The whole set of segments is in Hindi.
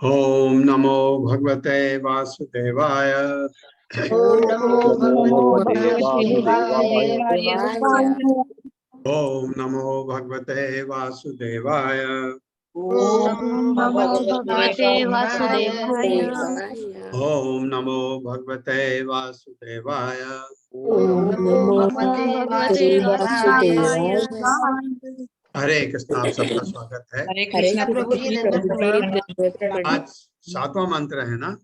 ओम नमो भगवते वासुदेवाय। ओम नमो भगवते वासुदेवाय। ओम नमो भगवते वासुदेवाय। ओम नमो भगवते वासुदेवाय। ओम नमो भगवते वासुदेवाय। ओम नमो भगवते वासुदेवाय। हरे कृष्ण, आप सबका स्वागत है। हरे कृष्ण प्रभु जी, आज 7वां मंत्र है ना?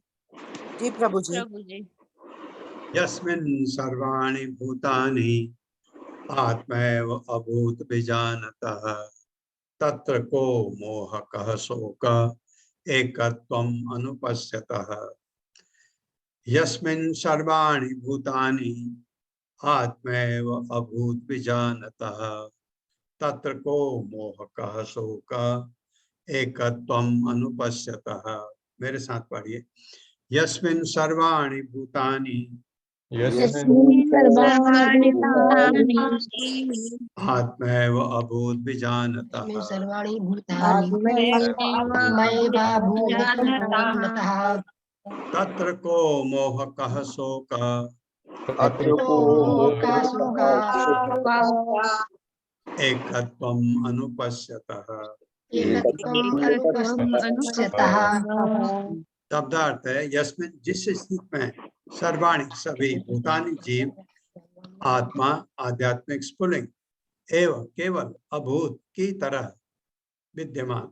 जी प्रभु जी। यस्मिन् सर्वाणि भूतानि आत्मैव अभूत विजानतः तत्र को मोहकः शोक एकत्वम् अनुपश्यतः। यस्मिन् सर्वाणि भूतानि आत्मैव अभूत विजानतः तत्र को मोहकः शोक एकत्वम् अनुपश्यतः। मेरे साथ पढ़िए। यस्मिन् सर्वाणि भूतानि आत्मैव अभूत विजानतः सर्वाणि भूतानि आत्मैव अभूत विजानतः तत्र को मोह कह शोक तत्र को मोहः एकत्वम् अनुपश्यतः। एकत्वम् अनुपश्यतः। शब्दार्थ है यस्मिन् जिस स्थिति में सर्वाणि सभी भूतानि जीव आत्मा आध्यात्मिक स्फुलिंग एवं केवल अभूत की तरह विद्यमान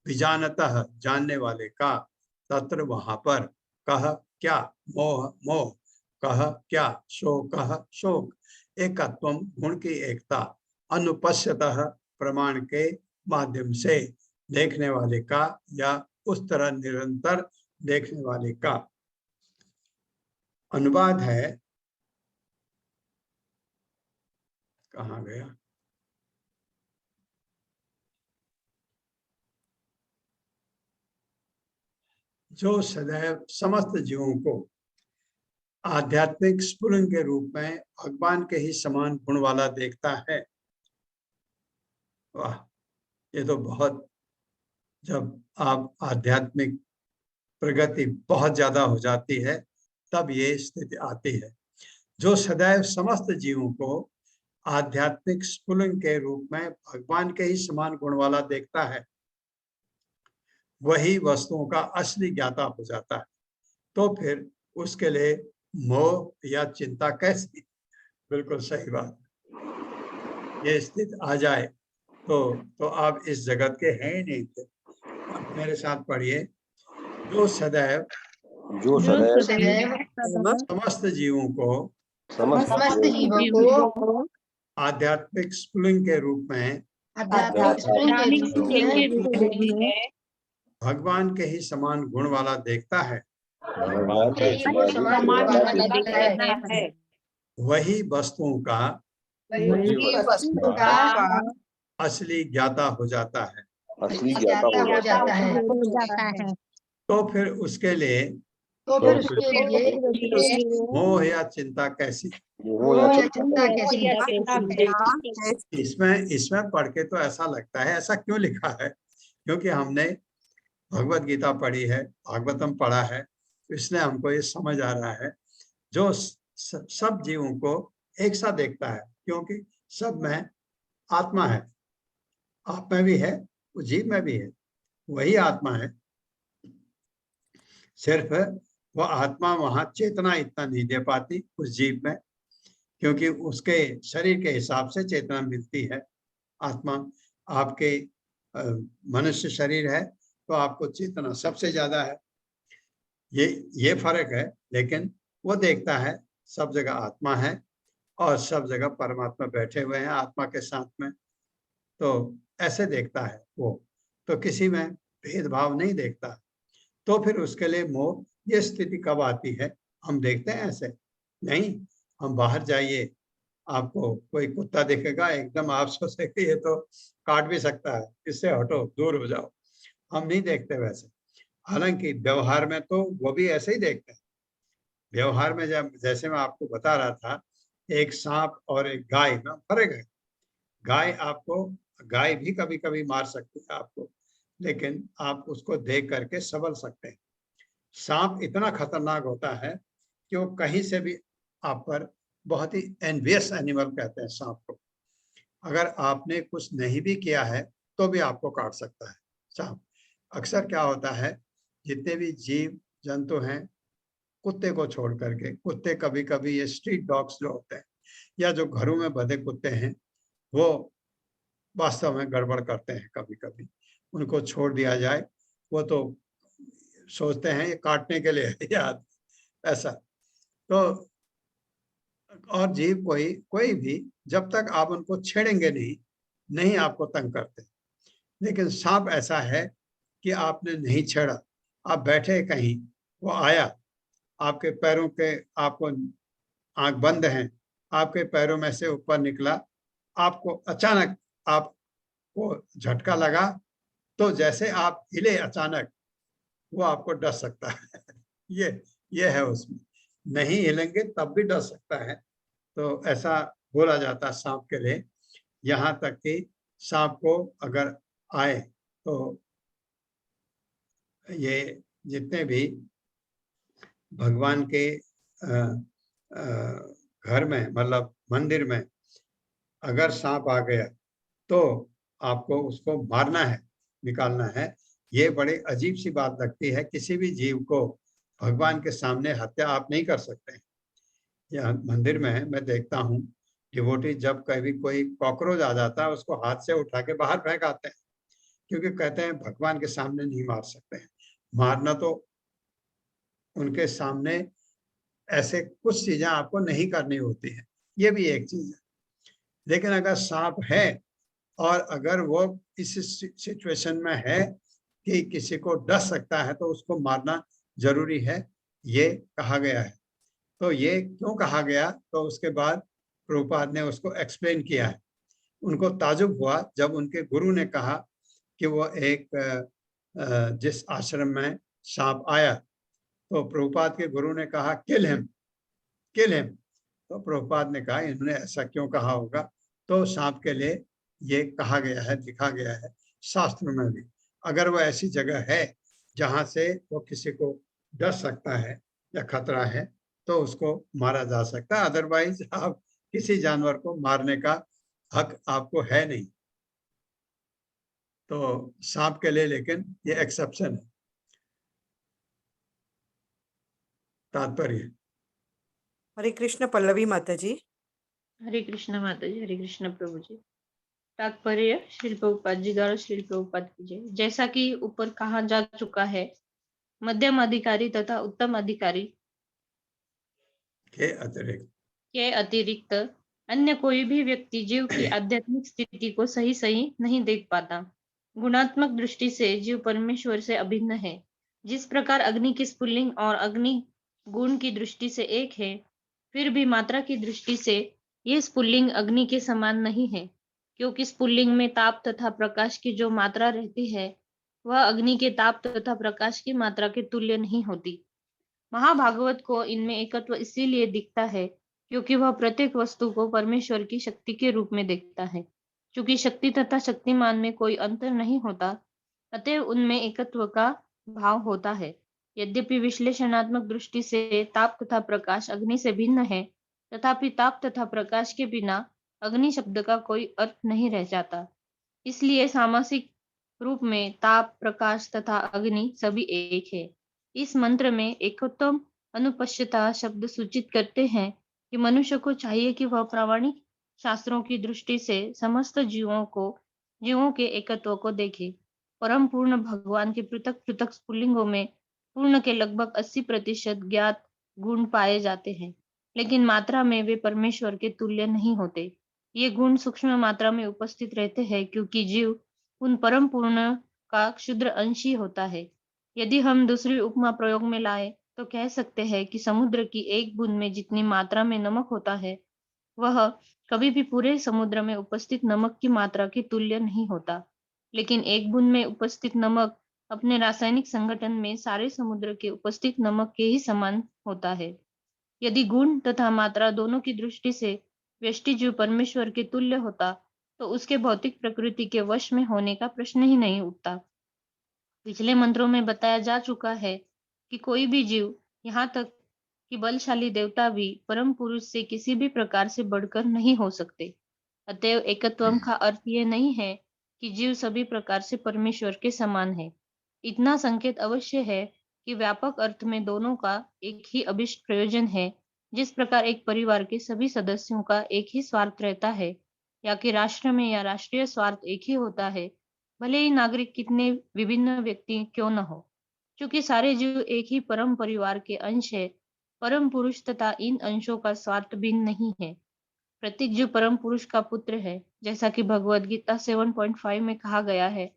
विजानतः जानने वाले का तत्र वहां पर कह क्या मोह मोह कह क्या शोक शोक एकत्वम गुण की एकता अनुपश्यतः प्रमाण के माध्यम से देखने वाले का या उस तरह निरंतर देखने वाले का। अनुवाद है, कहाँ गया, जो सदैव समस्त जीवों को आध्यात्मिक स्फुरण के रूप में भगवान के ही समान गुण वाला देखता है। वाह, ये तो बहुत, जब आप आध्यात्मिक प्रगति बहुत ज्यादा हो जाती है तब ये स्थिति आती है। जो सदैव समस्त जीवों को आध्यात्मिक स्फुलिंग के रूप में भगवान के ही समान गुण वाला देखता है, वही वस्तुओं का असली ज्ञाता हो जाता है। तो फिर उसके लिए मोह या चिंता कैसी? बिल्कुल सही बात। ये स्थिति आ जाए तो आप इस जगत के हैं ही नहीं थे। मेरे साथ पढ़िए, जो सदैव समस्त जीवों को समस्त जीवों को आध्यात्मिक स्फुलिंग के रूप में आध्यात्मिक के रूप में भगवान के ही समान गुण वाला देखता है, वही वस्तुओं का असली ज्ञाता हो जाता है। तो फिर उसके लिए मोह या चिंता कैसी? इसमें पढ़ के तो ऐसा लगता है, ऐसा क्यों लिखा है? क्योंकि हमने भगवत गीता पढ़ी है, भागवतम पढ़ा है, इसलिए हमको ये समझ आ रहा है। जो सब जीवों को एक साथ देखता है, क्योंकि सब में आत्मा है, आप में भी है, उस जीव में भी है, वही आत्मा है। सिर्फ वो आत्मा वहां चेतना इतना नहीं दे पाती उस जीव में, क्योंकि उसके शरीर के हिसाब से चेतना मिलती है। आत्मा आपके मनुष्य शरीर है तो आपको चेतना सबसे ज्यादा है, ये फर्क है। लेकिन वो देखता है सब जगह आत्मा है और सब जगह परमात्मा बैठे हुए हैं आत्मा के साथ में, तो ऐसे देखता है वो, तो किसी में भेदभाव नहीं देखता। तो फिर उसके लिए मोह, ये स्थिति कब आती है? हम देखते हैं ऐसे नहीं, हम बाहर जाइए, आपको कोई कुत्ता दिखेगा, एकदम आप सोचेंगे ये तो काट भी सकता है, इससे हटो, दूर हो जाओ। हम नहीं देखते वैसे। हालांकि व्यवहार में तो वो भी ऐसे ही देखते हैं। व्यवहार में जब, जैसे मैं आपको बता रहा था, एक सांप और एक गाय में फर्क है। गाय भी कभी कभी मार सकती है आपको, लेकिन आप उसको देख करके संभल सकते हैं। सांप इतना खतरनाक होता है कि वो कहीं से भी आप पर, बहुत ही एनवियस एनिमल कहते हैं सांप को, अगर आपने कुछ नहीं भी किया है तो भी आपको काट सकता है सांप। अक्सर क्या होता है, जितने भी जीव जंतु हैं, कुत्ते को छोड़ करके, कुत्ते कभी कभी ये स्ट्रीट डॉग्स जो होते हैं या जो घरों में बंधे कुत्ते हैं, वो वास्तव में गड़बड़ करते हैं। कभी कभी उनको छोड़ दिया जाए, वो तो सोचते हैं ये काटने के लिए याद, ऐसा। तो और जीव कोई भी, जब तक आप उनको छेड़ेंगे नहीं आपको तंग करते। लेकिन सांप ऐसा है कि आपने नहीं छेड़ा, आप बैठे कहीं, वो आया, आपके पैरों के, आपको आंख बंद है, आपके पैरों में से ऊपर निकला, आपको अचानक आपको झटका लगा, तो जैसे आप हिले अचानक, वो आपको डस सकता है। ये है उसमें, नहीं हिलेंगे तब भी डस सकता है। तो ऐसा बोला जाता है सांप के लिए। यहाँ तक कि सांप को अगर आए तो ये जितने भी भगवान के घर में मतलब मंदिर में अगर सांप आ गया तो आपको उसको मारना है, निकालना है। ये बड़ी अजीब सी बात लगती है। किसी भी जीव को भगवान के सामने हत्या आप नहीं कर सकते हैं। यहाँ मंदिर में मैं देखता हूँ डिवोटी जब कभी कोई कॉकरोच आ जाता है उसको हाथ से उठा के बाहर फेंक आते हैं, क्योंकि कहते हैं भगवान के सामने नहीं मार सकते हैं। मारना तो उनके सामने ऐसे कुछ चीजें आपको नहीं करनी होती है, ये भी एक चीज है। लेकिन अगर सांप है और अगर वो इस सिचुएशन में है कि किसी को डस सकता है तो उसको मारना जरूरी है, ये कहा गया है। तो ये क्यों कहा गया, तो उसके बाद प्रभुपाद ने उसको एक्सप्लेन किया है। उनको ताजुब हुआ जब उनके गुरु ने कहा कि वो एक जिस आश्रम में सांप आया तो प्रभुपाद के गुरु ने कहा किल हिम, किल हिम। तो प्रभुपाद ने कहा इन्होंने ऐसा क्यों कहा होगा, तो सांप के लिए ये कहा गया है, लिखा गया है शास्त्र में भी। अगर वो ऐसी जगह है जहां से वो किसी को डर सकता है या खतरा है तो उसको मारा जा सकता है, अदरवाइज आप किसी जानवर को मारने का हक आपको है नहीं। तो सांप के लिए लेकिन ये एक्सेप्शन है। तात्पर्य हरे कृष्ण पल्लवी माता जी। हरे कृष्ण माता जी, हरे कृष्ण प्रभु जी। तात्पर्य श्रील प्रभुपाद जी द्वारा श्रील प्रभुपाद की जय। जैसा कि ऊपर कहा जा चुका है, मध्यम अधिकारी तथा उत्तम अधिकारी के अतिरिक्त के अतिरिक्त अन्य कोई भी व्यक्ति जीव की आध्यात्मिक स्थिति को सही सही नहीं देख पाता। गुणात्मक दृष्टि से जीव परमेश्वर से अभिन्न है। जिस प्रकार अग्नि की स्फुल्लिंग और अग्नि गुण की दृष्टि से एक है, फिर भी मात्रा की दृष्टि से यह स्फुल्लिंग अग्नि के समान नहीं है, क्योंकि स्फुल्लिंग में ताप तथा प्रकाश की जो मात्रा रहती है वह अग्नि के ताप तथा प्रकाश की मात्रा के तुल्य नहीं होती। महाभागवत को इनमें एकत्व इसीलिए दिखता है क्योंकि वह प्रत्येक वस्तु को परमेश्वर की शक्ति के रूप में देखता है। चूंकि शक्ति तथा शक्तिमान में कोई अंतर नहीं होता, अतः उनमें एकत्व का भाव होता है। यद्यपि विश्लेषणात्मक दृष्टि से ताप तथा प्रकाश अग्नि से भिन्न है, तथापि ताप तथा प्रकाश के बिना अग्नि शब्द का कोई अर्थ नहीं रह जाता। इसलिए सामासिक रूप में ताप, प्रकाश तथा अग्नि सभी एक है। इस मंत्र में एकोत्तम अनुपश्यता शब्द सूचित करते हैं कि मनुष्य को चाहिए कि वह प्रामाणिक शास्त्रों की दृष्टि से समस्त जीवों के एकत्व को देखे। परम पूर्ण भगवान के पृथक पृथक स्फुल्लिंगों में पूर्ण के लगभग 80% ज्ञात गुण पाए जाते हैं, लेकिन मात्रा में वे परमेश्वर के तुल्य नहीं होते। ये गुण सूक्ष्म मात्रा में उपस्थित रहते हैं क्योंकि जीव उन परम पूर्ण का क्षुद्र अंश ही होता है। यदि हम दूसरी उपमा प्रयोग में लाए तो कह सकते हैं कि समुद्र की एक बूंद में जितनी मात्रा में नमक होता है, वह कभी भी पूरे समुद्र में उपस्थित नमक की मात्रा के तुल्य नहीं होता। लेकिन एक बूंद में उपस्थित नमक अपने रासायनिक संगठन में सारे समुद्र के उपस्थित नमक के ही समान होता है। यदि गुण तथा मात्रा दोनों की दृष्टि से व्यष्टि जीव परमेश्वर के तुल्य होता, तो उसके भौतिक प्रकृति के वश में होने का प्रश्न ही नहीं उठता। पिछले मंत्रों में बताया जा चुका है कि कोई भी जीव, यहाँ तक कि बलशाली देवता भी परम पुरुष से किसी भी प्रकार से बढ़कर नहीं हो सकते। अतएव एकत्वम का अर्थ यह नहीं है कि जीव सभी प्रकार से परमेश्वर के समान है। इतना संकेत अवश्य है कि व्यापक अर्थ में दोनों का एक ही अभिष्ट प्रयोजन है। जिस प्रकार एक परिवार के सभी सदस्यों का एक ही स्वार्थ रहता है, या कि राष्ट्र में या राष्ट्रीय स्वार्थ एक ही होता है, भले ही नागरिक कितने विभिन्न व्यक्ति क्यों न हो। चूंकि सारे जीव एक ही परम परिवार के अंश है, परम पुरुष तथा इन अंशों का स्वार्थ भिन्न नहीं है। प्रत्येक जीव परम पुरुष का पुत्र है, जैसा कि भगवद गीता 7.5 में कहा गया है।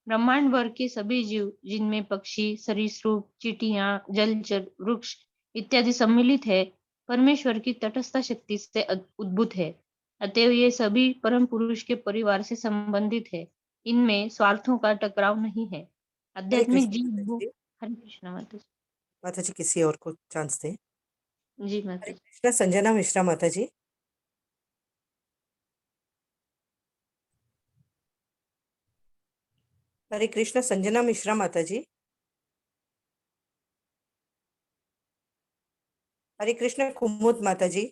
ब्रह्मांड वर्ग के सभी जीव, जिनमें पक्षी, सरीसृप, चींटियां, जलचर, वृक्ष इत्यादि सम्मिलित है, परमेश्वर की तटस्थ शक्ति से उद्भूत है। अतएव ये सभी परम पुरुष के परिवार से संबंधित है। इनमें स्वार्थों का टकराव नहीं है। हरे आध्यात्मिक कृष्ण माता जीव जी। हरे कृष्ण माता माता जी किसी और को चांस दें। जी। जी माता हरे जी। कृष्ण संजना मिश्रा माता जी। हरे कृष्ण संजना मिश्रा माता जी। हरे कृष्ण कुमुद माता जी।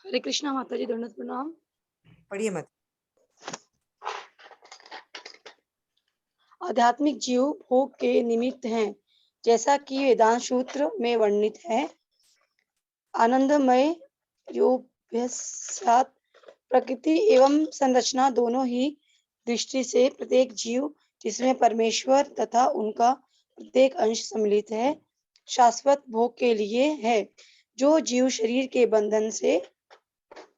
हरे कृष्णा माता जी, दंडवत प्रणाम। पढ़िए माता। आध्यात्मिक जीव भोग के निमित्त हैं, जैसा कि वेदांत सूत्र में वर्णित है। आनंदमय योऽभ्यस्यात् प्रकृति एवं संरचना दोनों ही दृष्टि से प्रत्येक जीव जिसमें परमेश्वर तथा उनका प्रत्येक अंश सम्मिलित है, शाश्वत भोग के लिए है। जो जीव शरीर के बंधन से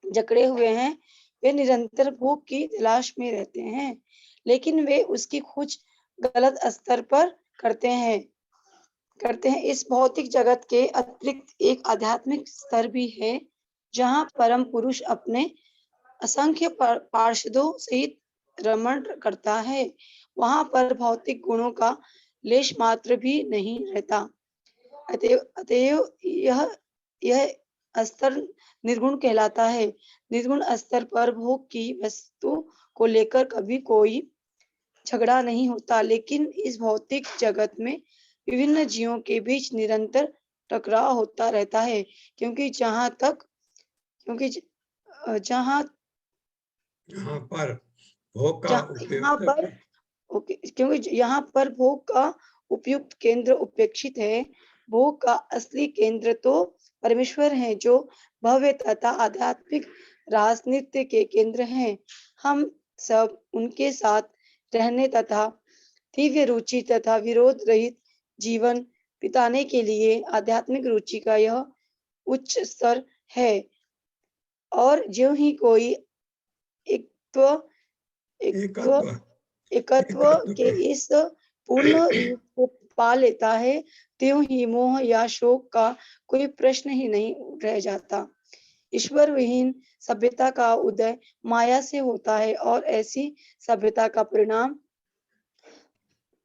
जकड़े हुए हैं, वे निरंतर भोग की तलाश में रहते हैं, लेकिन वे उसकी खोज गलत स्तर पर करते हैं। इस भौतिक जगत के अतिरिक्त एक आध्यात्मिक स्तर भी है, जहाँ परम पुरुष अपने असंख्य पार्षदों सहित रमण करता है। वहाँ पर भौतिक गुणों का लेश मात्र भी नहीं रहता। अतएव यह स्तर निर्गुण कहलाता है। निर्गुण स्तर पर भोग की वस्तु को लेकर कभी कोई झगड़ा नहीं होता, लेकिन इस भौतिक जगत में विभिन्न जीवों के बीच निरंतर टकराव होता रहता है, क्योंकि जहाँ पर भोग का यहाँ पर भोग का उपयुक्त केंद्र उपेक्षित है। भोग का असली केंद्र तो परमेश्वर है, जो भव्य तथा आध्यात्मिक राजनीति के केंद्र हैं। हम सब उनके साथ रहने तथा दिव्य रुचि तथा विरोध रहित जीवन बिताने के लिए आध्यात्मिक रुचि का यह उच्च स्तर है। और जो ही कोई एकत्व के इस पूर्ण रूप को पा लेता है, त्यों ही मोह या शोक का कोई प्रश्न ही नहीं रह जाता। ईश्वर विहीन सभ्यता का उदय माया से होता है, और ऐसी सभ्यता का परिणाम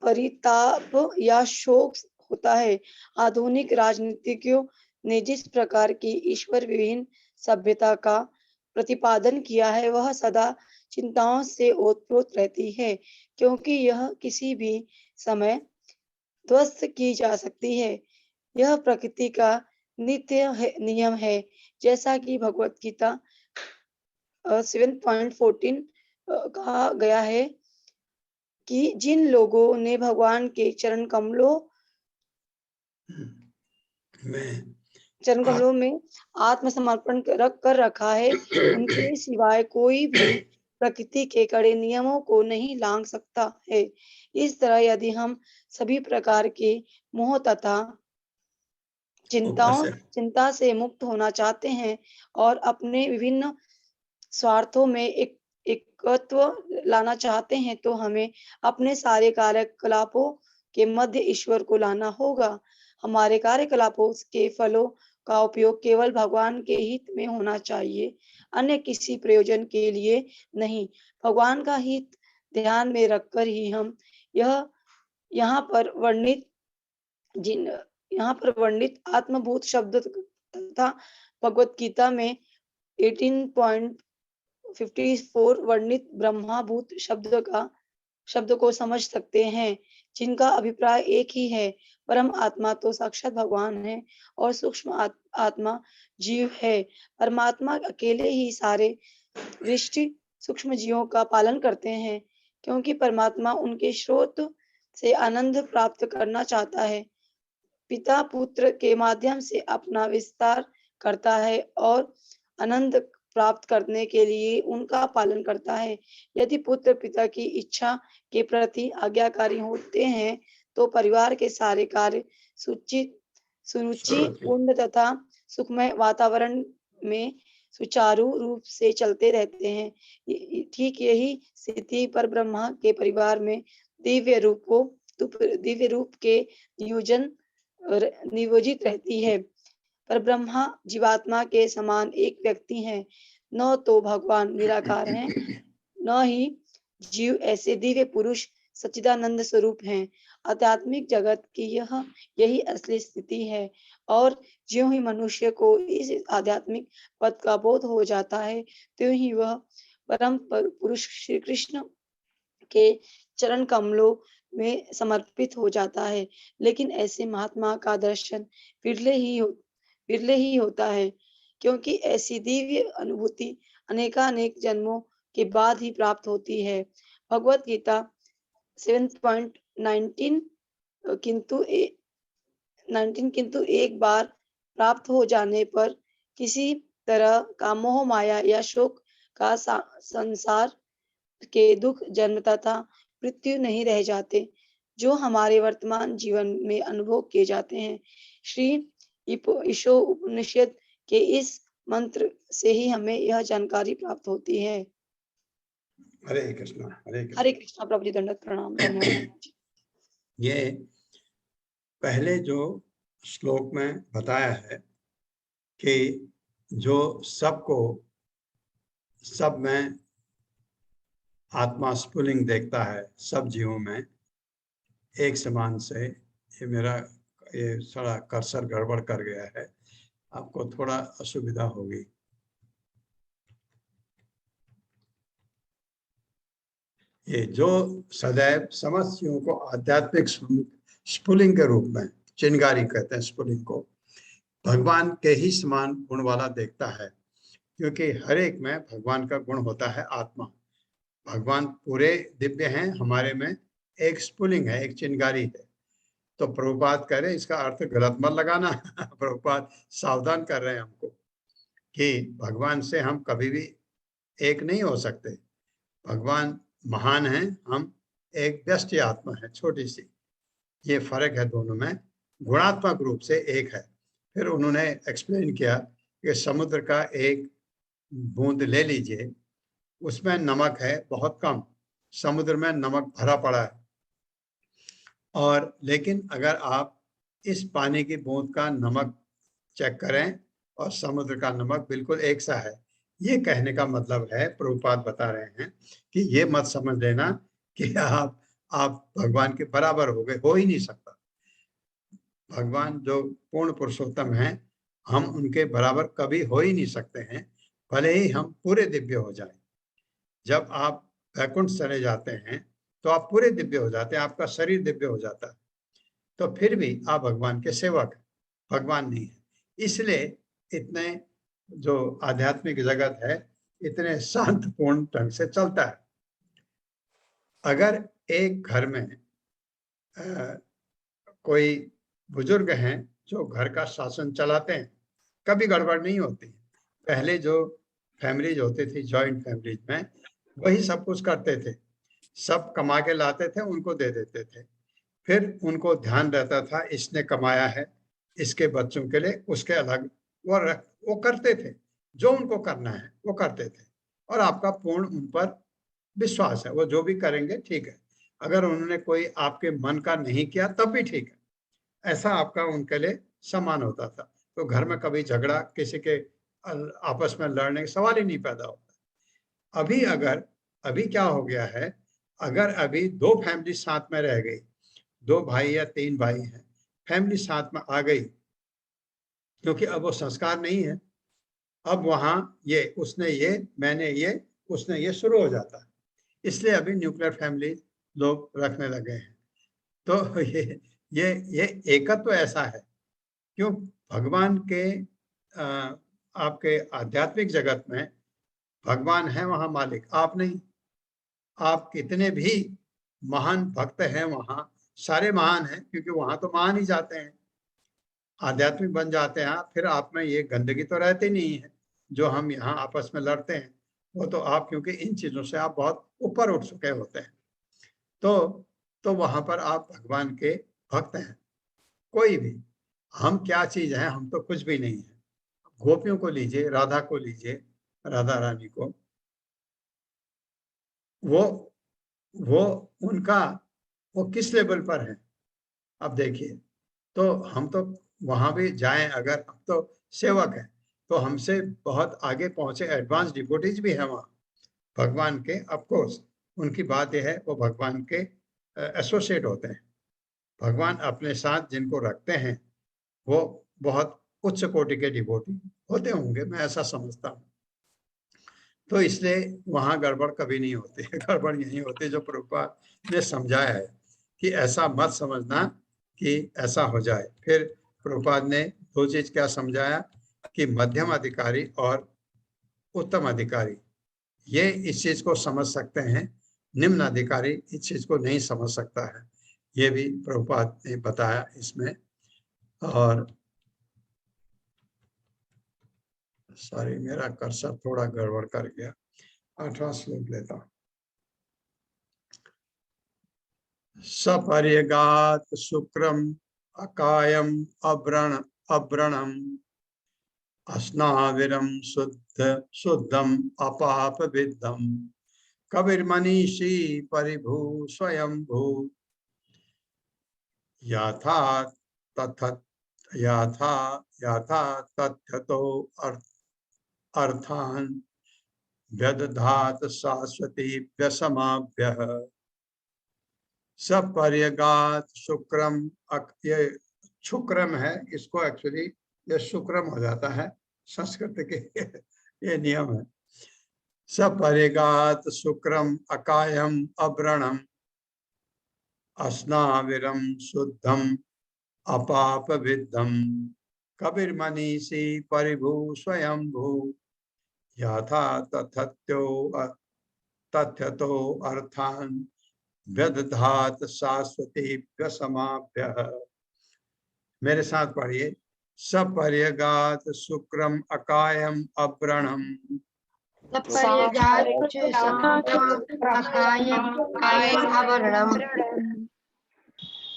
परिताप या शोक होता है। आधुनिक राजनीतिज्ञों ने जिस प्रकार की ईश्वर विहीन सभ्यता का प्रतिपादन किया है, वह सदा चिंताओं से ओतप्रोत रहती है, क्योंकि यह किसी भी समय ध्वस्त की जा सकती है। यह प्रकृति का नित्य नियम है, जैसा कि भगवत गीता 7.14 कहा गया है कि जिन लोगों ने भगवान के चरण कमलों में आत्मसमर्पण कर रखा है, उनके सिवाय कोई भी प्रकृति के कड़े नियमों को नहीं लांघ सकता है। इस तरह यदि हम सभी प्रकार के मोह तथा चिंता से मुक्त होना चाहते हैं और अपने विभिन्न स्वार्थों में एकत्व लाना चाहते हैं, तो हमें अपने सारे कार्यकलापों के मध्य ईश्वर को लाना होगा। हमारे कार्यकलापों के फलों का उपयोग केवल भगवान के हित में होना चाहिए, अन्य किसी प्रयोजन के लिए नहीं। भगवान का हित ध्यान में रखकर ही हम यहाँ पर वर्णित आत्मभूत शब्द तथा भगवत गीता में 18.54 वर्णित ब्रह्माभूत शब्द को समझ सकते हैं, जिनका अभिप्राय एक ही है। परम आत्मा तो साक्षात भगवान है और सूक्ष्म आत्मा जीव है। परमात्मा अकेले ही सारे सृष्टि सूक्ष्म जीवों का पालन करते हैं, क्योंकि परमात्मा उनके स्रोत से आनंद प्राप्त करना चाहता है। पिता पुत्र के माध्यम से अपना विस्तार करता है और आनंद प्राप्त करने के लिए उनका पालन करता है। यदि पुत्र पिता की इच्छा के प्रति आज्ञाकारी होते हैं, तो परिवार के सारे कार्य सुरुचिपूर्ण तथा सुखमय वातावरण में सुचारू रूप से चलते रहते हैं। ठीक यही स्थिति पर ब्रह्मा के परिवार में दिव्य रूप के नियोजित रहती है। पर ब्रह्मा जीवात्मा के समान एक व्यक्ति हैं, न तो भगवान निराकार हैं, न ही जीव ऐसे दिव्य पुरुष सच्चिदानंद स्वरूप हैं। आध्यात्मिक जगत की यही असली स्थिति है, और ज्यों ही मनुष्य को इस आध्यात्मिक पद का बोध हो जाता है, त्यों ही वह परम पुरुष श्री कृष्ण के चरण कमलों में समर्पित हो जाता है। लेकिन ऐसे महात्मा का दर्शन विरले ही होता है, क्योंकि ऐसी दिव्य अनुभूति अनेकानेक जन्मों के बाद ही प्राप्त होती है। भगवत गीता 7.19 किंतु 19 किंतु एक बार प्राप्त हो जाने पर किसी तरह का मोह माया या शोक का संसार के दुख जन्म तथा मृत्यु नहीं रह जाते, जो हमारे वर्तमान जीवन में अनुभव किए जाते हैं। श्री ईशो उपनिषद के इस मंत्र से ही हमें यह जानकारी प्राप्त होती है। हरे कृष्णा, हरे कृष्णा। हरे कृष्णा प्रभु जी, दंडवत प्रणाम, धन्यवाद। ये पहले जो श्लोक में बताया है कि जो सबको सब में आत्मा स्फुलिंग देखता है, सब जीवों में एक समान से, ये मेरा ये थोड़ा कर्सर गड़बड़ कर गया है, आपको थोड़ा असुविधा होगी। ये जो सदैव समस्त जीवों को आध्यात्मिक स्फुलिंग के रूप में, चिंगारी कहते हैं स्फुलिंग को, भगवान के ही समान गुण वाला देखता है, क्योंकि हर एक में भगवान का गुण होता है आत्मा। भगवान पूरे दिव्य हैं, हमारे में एक स्फुलिंग है, एक चिंगारी है। तो प्रभुपाद कह रहे हैं, इसका अर्थ गलत मत लगाना। प्रभुपाद सावधान कर रहे हैं हमको कि भगवान से हम कभी भी एक नहीं हो सकते। भगवान महान है, हम एक व्यष्टि आत्मा है, छोटी सी। ये फर्क है दोनों में, गुणात्मक रूप से एक है। फिर उन्होंने एक्सप्लेन किया कि समुद्र का एक बूंद ले लीजिए, उसमें नमक है बहुत कम, समुद्र में नमक भरा पड़ा है, और लेकिन अगर आप इस पानी की बूंद का नमक चेक करें और समुद्र का नमक बिल्कुल एक सा है। ये कहने का मतलब है, प्रभुपाद बता रहे हैं कि ये मत समझ लेना कि आप भगवान के बराबर हो गए, हो ही नहीं सकता। भगवान जो पूर्ण पुरुषोत्तम हैं, हम उनके बराबर कभी हो ही नहीं सकते हैं, भले ही हम पूरे दिव्य हो जाएं। जब आप वैकुंठ चले जाते हैं तो आप पूरे दिव्य हो जाते हैं, आपका शरीर दिव्य हो जाता है, तो फिर भी आप भगवान के सेवक हैं, भगवान नहीं है। इसलिए इतने जो आध्यात्मिक जगत है इतने शांतिपूर्ण ढंग से चलता है। अगर एक घर में कोई बुजुर्ग हैं जो घर का शासन चलाते हैं, कभी गड़बड़ नहीं होती। पहले जो फैमिलीज होती थी, जॉइंट फैमिलीज में, वही सब कुछ करते थे, सब कमा के लाते थे, उनको दे देते थे। फिर उनको ध्यान रहता था, इसने कमाया है, इसके बच्चों के लिए उसके अलग वो करते थे, जो उनको करना है वो करते थे, और आपका पूर्ण उन पर विश्वास है, वो जो भी करेंगे ठीक है। अगर उन्होंने कोई आपके मन का नहीं किया तब भी ठीक है, ऐसा आपका उनके लिए सम्मान होता था। तो घर में कभी झगड़ा, किसी के आपस में लड़ने का सवाल ही नहीं पैदा होता। अभी क्या हो गया है, अगर अभी दो फैमिली साथ में रह गई, 2 भाई या 3 भाई हैं, फैमिली साथ में आ गई, क्योंकि अब वो संस्कार नहीं है, अब वहां ये उसने ये, मैंने ये, उसने ये शुरू हो जाता है। इसलिए अभी न्यूक्लियर फैमिली लोग रखने लगे हैं। तो ये एकत्व ऐसा है, क्यों? भगवान के आपके आध्यात्मिक जगत में भगवान है वहां मालिक, आप नहीं। आप कितने भी महान भक्त हैं वहां, सारे महान हैं, क्योंकि वहां तो महान ही जाते हैं, आध्यात्मिक बन जाते हैं। फिर आप में ये गंदगी तो रहती नहीं है जो हम यहाँ आपस में लड़ते हैं, वो तो आप, क्योंकि इन चीजों से आप बहुत ऊपर उठ चुके होते हैं, तो वहां पर आप भगवान के भक्त हैं। कोई भी, हम क्या चीज हैं, हम तो कुछ भी नहीं है। गोपियों को लीजिए, राधा को लीजिए, राधा रानी को, वो उनका वो किस लेवल पर है, अब देखिए। तो हम तो वहां भी जाएं अगर, हम तो सेवक हैं, तो हमसे बहुत आगे पहुंचे एडवांस डिवोटीज भी हैं वहाँ भगवान के। ऑफ कोर्स उनकी बात यह है, वो भगवान के एसोसिएट होते हैं। भगवान अपने साथ जिनको रखते हैं वो बहुत उच्च कोटि के डिवोटी होते होंगे, मैं ऐसा समझता हूँ। तो इसलिए वहां गड़बड़ कभी नहीं होती है। गड़बड़ यही होती है जो प्रभुपाद ने समझाया है कि ऐसा मत समझना कि ऐसा हो जाए। फिर प्रभुपाद ने दो चीज क्या समझाया कि मध्यम अधिकारी और उत्तम अधिकारी ये इस चीज को समझ सकते हैं, निम्न अधिकारी इस चीज को नहीं समझ सकता है। ये भी प्रभुपाद ने बताया इसमें। और सॉरी, मेरा कर्सर थोड़ा गड़बड़ कर गया, 8वां श्लोक लेता हूं। सपर्यगात शुक्रम अकायम अव्रणम अस्नाविरम शुद्धम अपाप विद्धम कबीरमनीषी परिभू स्वयं भू याथा तथ्यतो अर्थान व्यदधात शाश्वती व्यसमाभ्यः सपर्यगात शुक्रम। ये शुक्रम है, इसको एक्चुअली ये शुक्रम हो जाता है, संस्कृत के ये नियम है। सपर्यगात शुक्रम अकायम अव्रणम अस्नाविरम शुद्धम अपाप विद्धम कबीरमनीषी परिभू स्वयं भू याथा तथ्यतो अर्थान व्यदधात शाश्वती व्यसमाभ्यः। मेरे साथ पढ़िए। सपर्यगात शुक्रम अकायम अव्रणम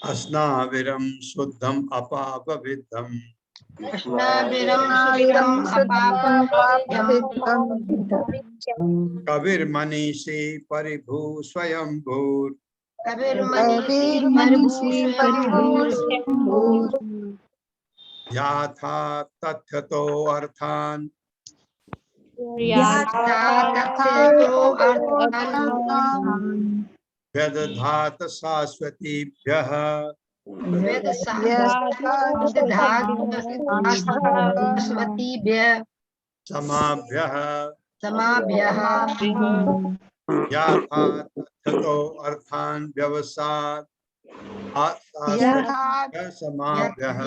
अस्नाविरम शुद्धम अपाप विद्धम कबीरमनीषी परिभू स्वयं भूर याथा तथ्यतो अर्थान व्यदधात शाश्वतीभ्यः समाभ्यः याथा तथ्यतो अर्थान व्यवसाद समाभ्यः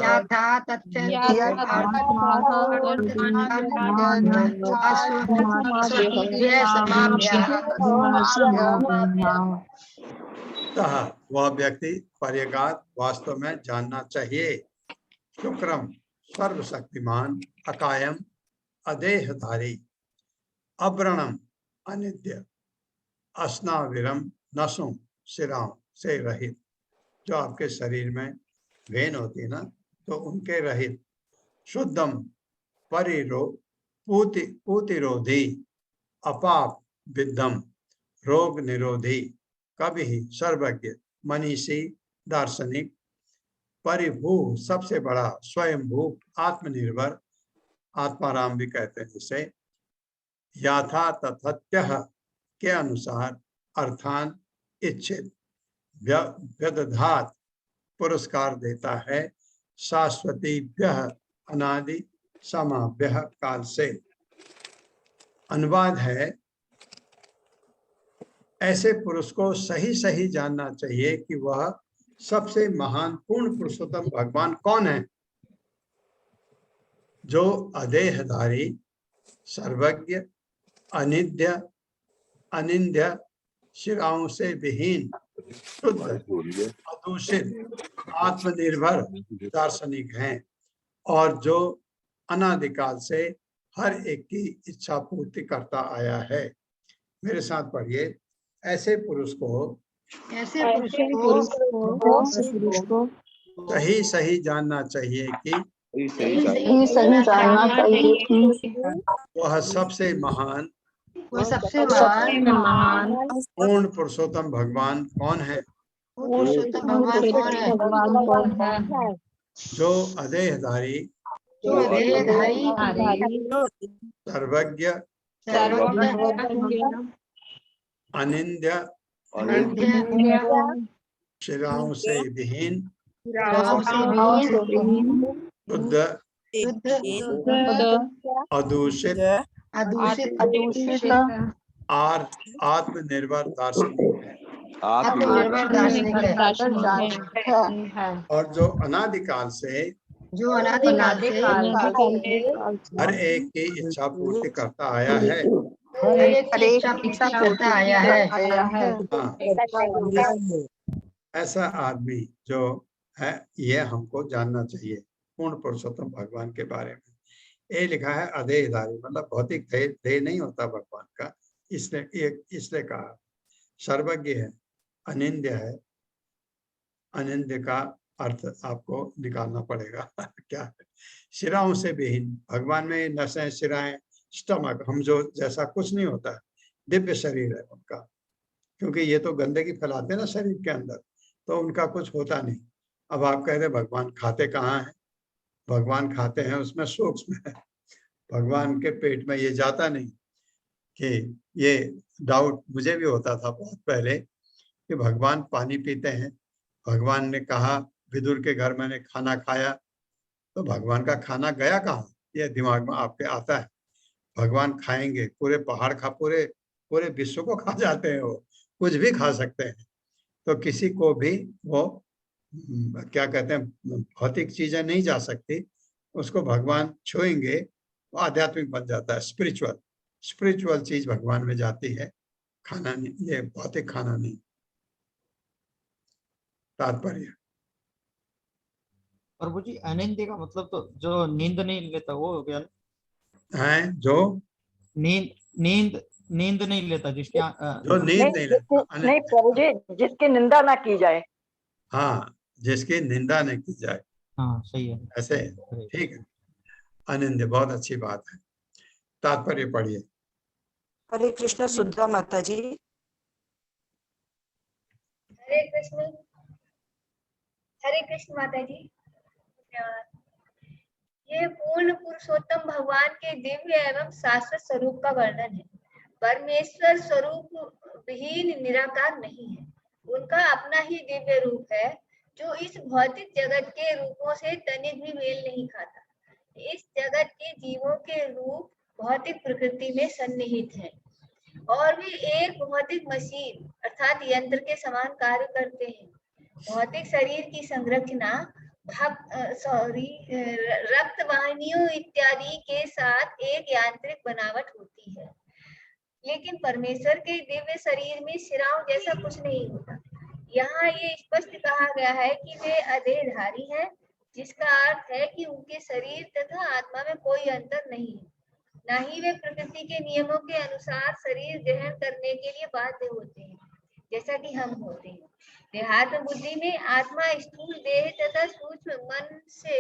वह व्यक्ति पर्यगात वास्तव में जानना चाहिए। शुक्रम सर्वशक्तिमान, अकायम अदेहधारी, अव्रणम अनित्य, अस्नाविरम नसों शिराओं से रहित, जो आपके शरीर में वेन होती है ना, तो उनके रहित, शुद्धम पूतिरोधी, अपाप विद्धम रोग निरोधी, कभी सर्वज्ञ मनीषी दार्शनिक, परिभू सबसे बड़ा, स्वयंभू आत्मनिर्भर, आत्माराम भी कहते हैं जिसे, याथा तथ्य के अनुसार, अर्थान इच्छित, व्यदधात पुरस्कार देता है, शाश्वतीभ्यः अनादि, समाभ्यः काल से। अनुवाद है, ऐसे पुरुष को सही सही जानना चाहिए कि वह सबसे महान पूर्ण पुरुषोत्तम भगवान कौन है, जो अदेहधारी, सर्वज्ञ, अनिध्य, अनिंद्य, शिराओं से विहीन, शुद्ध, अदूषित, आत्मनिर्भर दार्शनिक हैं, और जो अनादिकाल से हर एक की इच्छा पूर्ति करता आया है। मेरे साथ पढ़िए। ऐसे पुरुष को सही सही जानना चाहिए कि वह सबसे महान पूर्ण पुरुषोत्तम भगवान कौन है, जो अदेहधारी, सर्वज्ञ, अनिंद्य, शिराओं से विहीन, शुद्ध, अदूषित, आत्मनिर्भर दार्शनिक है। आत्मनिर्भर दार्शनिक है और जो अनादिकाल से जो अनादिकाल से हर एक की इच्छा पूर्ति करता आया है। हर एक की इच्छा करता आया है। हाँ, ऐसा आदमी जो है ये हमको जानना चाहिए पूर्ण पुरुषोत्तम भगवान के बारे में। ये लिखा है अदेहधारी, मतलब भौतिक देह नहीं होता भगवान का, इसलिए कहा। सर्वज्ञ है, अनिंद्य है। अनिंद्य का अर्थ आपको निकालना पड़ेगा क्या है? शिराओं से विहीन, भगवान में नसें, शिराएं, स्टमक, हम जो जैसा कुछ नहीं होता है। दिव्य शरीर है उनका, क्योंकि ये तो गंदगी फैलाते ना शरीर के अंदर, तो उनका कुछ होता नहीं। अब आप कह रहे भगवान खाते कहाँ हैं? भगवान खाते हैं उसमें सूक्ष्म है, भगवान के पेट में ये जाता नहीं। कि ये डाउट मुझे भी होता था बहुत पहले कि भगवान पानी पीते हैं। भगवान ने कहा विदुर के घर मैंने खाना खाया, तो भगवान का खाना गया कहाँ? ये दिमाग में आपके आता है। भगवान खाएंगे, पूरे पहाड़ खा, पूरे विश्व को खा जाते हैं, वो कुछ भी खा सकते हैं। तो किसी को भी वो क्या कहते हैं, भौतिक चीजें नहीं जा सकती, उसको भगवान छुएंगे वो आध्यात्मिक बन जाता है, स्पिरिचुअल चीज भगवान में जाती है, खाना नहीं, ये भौतिक खाना नहीं। तात्पर्य प्रभु जी, अनिंद्य का मतलब तो जो नींद नहीं लेता वो हो गया ना? है जो नींद नहीं लेता, जिसके जो नींद नहीं लेता। नहीं प्रभु जी, जिसकी निंदा ना की जाए। हाँ, जिसकी निंदा नहीं की जाए। हाँ, सही है, ऐसे ठीक है। अनिंद्य बहुत अच्छी बात है। तात्पर्य पढ़िए। हरे कृष्ण सुधा माता जी। हरे कृष्ण माता जी। ये पूर्ण पुरुषोत्तम भगवान के दिव्य एवं शाश्वत स्वरूप का वर्णन है। परमेश्वर स्वरूप विहीन निराकार नहीं है, उनका अपना ही दिव्य रूप है जो इस भौतिक जगत के रूपों से तनिक भी मेल नहीं खाता। इस जगत के जीवों के रूप भौतिक प्रकृति में सन्निहित हैं और वे एक भौतिक मशीन अर्थात यंत्र के समान कार्य करते हैं। भौतिक शरीर की संरचना रक्त वाहिनियों इत्यादि के साथ एक यांत्रिक बनावट होती है, लेकिन परमेश्वर के दिव्य शरीर में शिराओं जैसा कुछ नहीं होता। यहाँ ये स्पष्ट कहा गया है कि वे अदेहधारी हैं, जिसका अर्थ है कि उनके शरीर तथा आत्मा में कोई अंतर नहीं है, न ही वे प्रकृति के नियमों के अनुसार शरीर ग्रहण करने के लिए बाध्य होते हैं, जैसा कि हम होते हैं। देहात्म बुद्धि में आत्मा स्थूल देह तथा सूक्ष्म मन से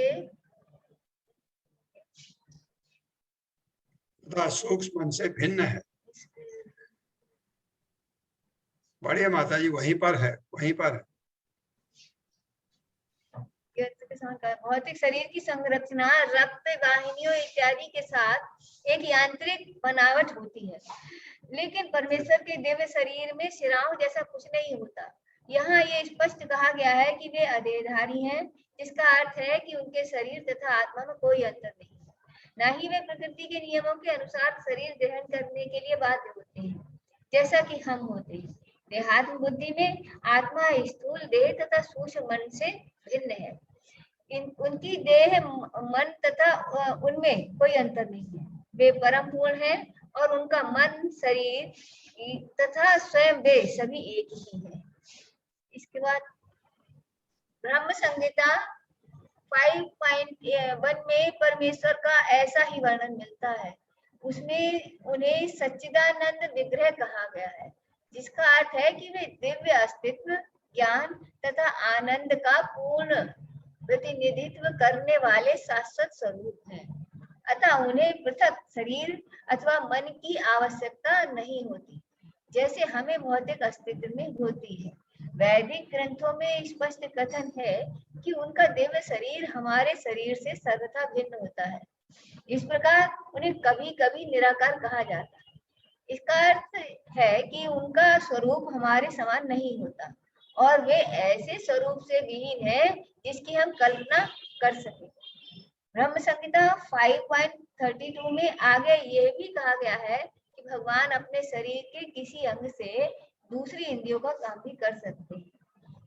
सूक्ष्म मन से भिन्न है। बढ़िया माता जी, वहीं पर है। भौतिक शरीर की संरचना रक्त वाहिनियों इत्यादि के साथ एक यांत्रिक बनावट होती है, लेकिन परमेश्वर के दिव्य शरीर में शिराओं जैसा कुछ नहीं होता। यहाँ ये स्पष्ट कहा गया है कि वे अदेहधारी हैं, जिसका अर्थ है कि उनके शरीर तथा आत्मा में कोई अंतर नहीं है, न ही वे प्रकृति के नियमों के अनुसार शरीर ग्रहण करने के लिए बाध्य होते हैं, जैसा कि हम होते हैं। देहात्म बुद्धि में आत्मा स्थूल देह तथा सूक्ष्म मन से भिन्न है। उनकी देह मन तथा उनमें कोई अंतर नहीं है, वे परम पूर्ण है और उनका मन शरीर तथा स्वयं वे सभी एक ही है। इसके बाद ब्रह्म संहिता 5.1 में परमेश्वर का ऐसा ही वर्णन मिलता है। उसमें उन्हें सच्चिदानंद विग्रह कहा गया है, जिसका अर्थ है कि वे दिव्य अस्तित्व, ज्ञान तथा आनंद का पूर्ण प्रतिनिधित्व करने वाले शाश्वत स्वरूप हैं। अतः उन्हें पृथक शरीर अथवा मन की आवश्यकता नहीं होती, जैसे हमें भौतिक अस्तित्व में होती है। वैदिक ग्रंथों में स्पष्ट कथन है कि उनका दिव्य शरीर हमारे शरीर से सर्वथा भिन्न होता है। इस प्रकार उन्हें कभी कभी निराकार कहा जाता है। इसका अर्थ है कि उनका स्वरूप हमारे समान नहीं होता और वे ऐसे स्वरूप से विहीन है जिसकी हम कल्पना कर सके। ब्रह्म संहिता 5.32 में आगे यह भी कहा गया है कि भगवान अपने शरीर के किसी अंग से दूसरी इंद्रियों का काम भी कर सकते हैं।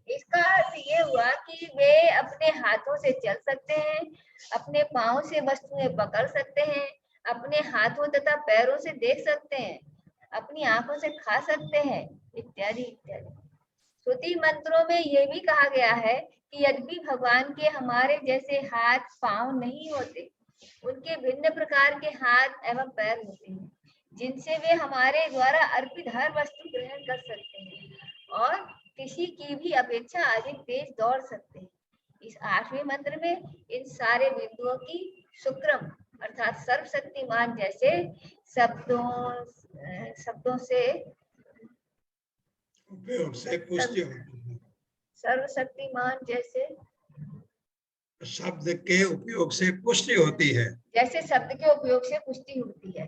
इसका अर्थ ये हुआ कि वे अपने हाथों से चल सकते हैं, अपने पाँव से वस्तुएं पकड़ सकते हैं, अपने हाथों तथा पैरों से देख सकते हैं, अपनी आंखों से खा सकते हैं, इत्यादि इत्यादि। श्रुति मंत्रों में ये भी कहा गया है कि यद्यपि भगवान के हमारे जैसे हाथ पांव नहीं होते, उनके भिन्न प्रकार के हाथ एवं पैर होते हैं, जिनसे वे हमारे द्वारा अर्पित हर वस्तु ग्रहण कर सकते हैं और किसी की भी अपेक्षा अधिक तेज दौड़ सकते हैं। इस 8वें मंत्र में इन सारे बिंदुओं की शुक्रम अर्थात सर्वशक्तिमान जैसे शब्दों से उपयोग से पुष्टि होती है। सर्वशक्तिमान जैसे शब्द के उपयोग से पुष्टि होती है। जैसे शब्द के उपयोग से पुष्टि होती है।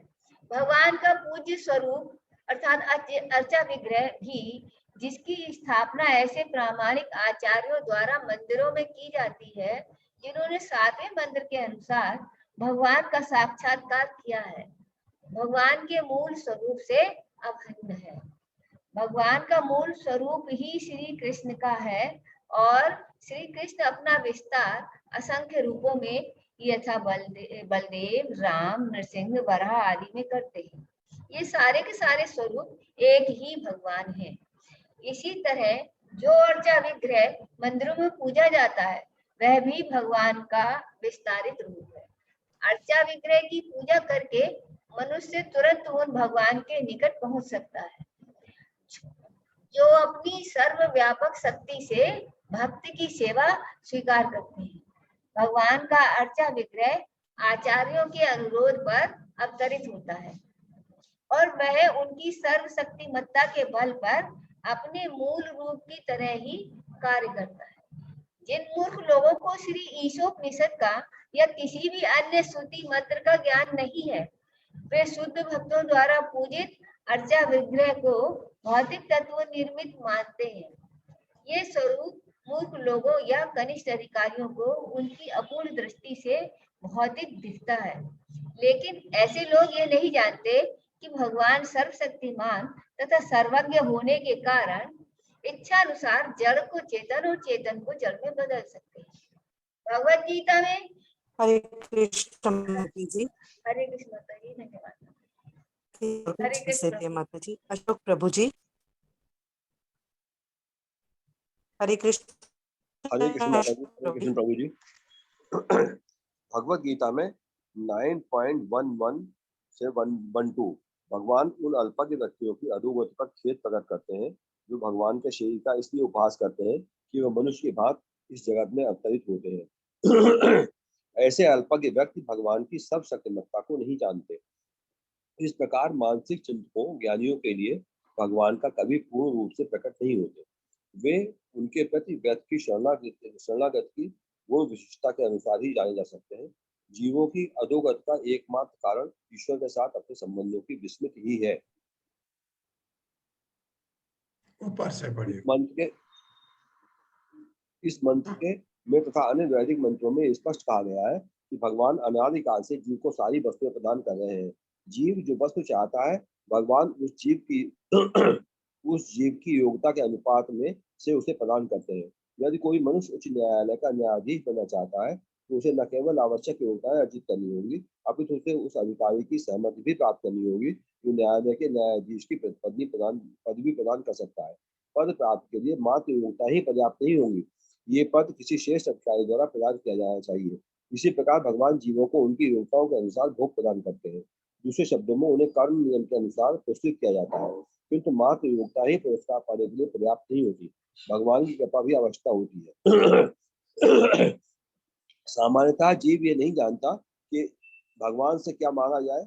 भगवान का पूज्य स्वरूप अर्थात अर्चा विग्रह भी, जिसकी स्थापना ऐसे प्रामाणिक आचार्यों द्वारा मंदिरों में की जाती है जिन्होंने 7वें मंत्र के अनुसार भगवान का साक्षात्कार किया है, भगवान के मूल स्वरूप से अभिन्न है। भगवान का मूल स्वरूप ही श्री कृष्ण का है और श्री कृष्ण अपना विस्तार असंख्य रूपों में यथा बलदेव, राम, नरसिंह, वराह आदि में करते हैं। ये सारे के सारे स्वरूप एक ही भगवान है। इसी तरह जो अर्चा विग्रह मंदिरों में पूजा जाता है वह भी भगवान का विस्तारित रूप है। अर्चा विग्रह की पूजा करके मनुष्य तुरंत उन भगवान के निकट पहुंच सकता है जो अपनी सर्वव्यापक शक्ति से भक्त की सेवा स्वीकार करते हैं। भगवान का अर्चा विग्रह आचार्यों के अनुरोध पर अवतरित होता है और वह उनकी सर्वशक्तिमत्ता के बल पर अपने मूल रूप की तरह ही कार्य करता है। जिन मूर्ख लोगों को श्री ईशोपनिषद का या किसी भी अन्य श्रुति मंत्र का ज्ञान नहीं है, वे शुद्ध भक्तों द्वारा पूजित अर्चा विग्रह को भौतिक तत्व निर्मित मानते हैं। ये स्वरूप मूर्ख लोगों या कनिष्ठ अधिकारियों को उनकी अपूर्ण दृष्टि से भौतिक दिखता है, लेकिन ऐसे लोग ये नहीं जानते कि भगवान सर्वशक्तिमान तथा सर्वज्ञ होने के कारण इच्छा अनुसार जड़ को चेतन और चेतन को जड़ में बदल सकते हैं। भगवद गीता में हरे कृष्ण माता जी। हरे कृष्ण माता जी, धन्यवाद। हरे कृष्ण माता जी। अशोक प्रभु जी। हरे कृष्ण। हरे कृष्ण माता जी। हरे कृष्ण प्रभु जी। भगवत गीता में 9.11 से 112 भगवान उन अल्पज्ञ व्यक्तियों की अधोगति पर खेद प्रकट करते हैं जो भगवान के शरीर का इसलिए उपहास करते हैं कि वह मनुष्य की भांति इस जगत में अवतरित होते हैं। ऐसे अल्पज्ञ व्यक्ति भगवान की सब शक्तिमत्ता को नहीं जानते। इस प्रकार मानसिक चिंतकों ज्ञानियों के लिए भगवान का कभी पूर्ण रूप से प्रकट नहीं होते। वे उनके प्रति व्यक्ति की शरणागत की गुण विशिष्टता के अनुसार ही जाने जा सकते हैं। जीवों की अधोगत का एकमात्र कारण ईश्वर के साथ अपने संबंधों की विस्मृति ही है। ऊपर से पढ़िए। इस मंत्र के में तथा अन्य वैदिक मंत्रों में स्पष्ट कहा गया है कि भगवान अनादिकाल से जीव को सारी वस्तुएं प्रदान कर रहे हैं। जीव जो वस्तु चाहता है भगवान उस जीव की योग्यता के अनुपात में से उसे प्रदान करते हैं। यदि कोई मनुष्य उच्च न्यायालय का न्यायाधीश बनना चाहता है तो उसे न केवल आवश्यक योग्यताएं अर्जित करनी होगी अपितु उसे उस अधिकारी की सहमति भी प्राप्त करनी होगी जो न्यायालय के न्यायाधीश की पदवी प्रदान कर सकता है। पद प्राप्त के लिए मात्र योग्यता ही पर्याप्त नहीं होगी, ये पद किसी श्रेष्ठ अधिकारी द्वारा प्रदान किया जाना चाहिए। इसी प्रकार भगवान जीवों को उनकी योग्यताओं के अनुसार भोग प्रदान करते हैं। दूसरे शब्दों में उन्हें कर्म नियम के अनुसार पुरस्कृत किया जाता है, किंतु मात्र योग्यता ही पुरस्कार पाने के लिए पर्याप्त नहीं होती। भगवान की कृपा भी आवश्यकता होती है। सामान्यतः जीव ये नहीं जानता कि भगवान से क्या मांगा जाए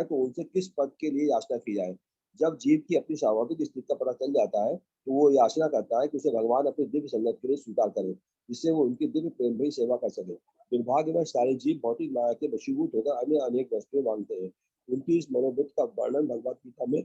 तो उनसे किस पद के लिए याचना की जाए। जब जीव की अपनी स्वाभाविक स्थिति का पता चल जाता है तो वो याचना करता है कि उसे भगवान अपनी दिव्य संगत के लिए स्वीकार करे, जिससे वो उनकी दिव्य प्रेम भरी सेवा कर सके। दुर्भाग्यवश सारे जीव भौतिक माया के वशीभूत होकर अन्य अनेक वस्तुएं मांगते हैं। उनकी इस मनोवृत्ति का वर्णन भगवत गीता में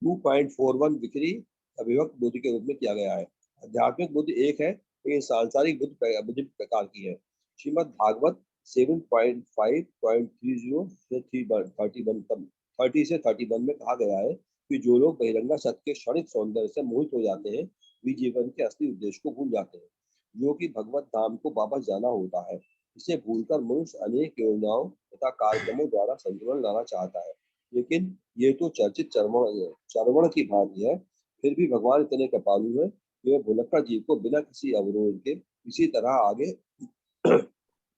2.41 विक्री अभिव्यक्त बुद्धि के रूप में किया गया है। आध्यात्मिक बुद्धि एक है लेकिन सांसारिक बुद्धि प्रकार की है। श्रीमद् भागवत 7.5.30 से 30 से 31 में कहा गया है कि जो लोग बहिरंगा सत्य के क्षणिक सौंदर्य से मोहित हो जाते हैं वे जीवन के असली उद्देश्य को भूल जाते हैं, जो कि भगवत धाम को वापस जाना होता है। इसे भूलकर मनुष्य अनेक योजनाओं तथा कार्यक्रमों द्वारा संतुलन लाना चाहता है, लेकिन ये तो चर्चित चरवण की भांति है। फिर भी भगवान इतने कृपालु है कि वे भुलक्कड़ जीव को बिना किसी अवरोध के इसी तरह आगे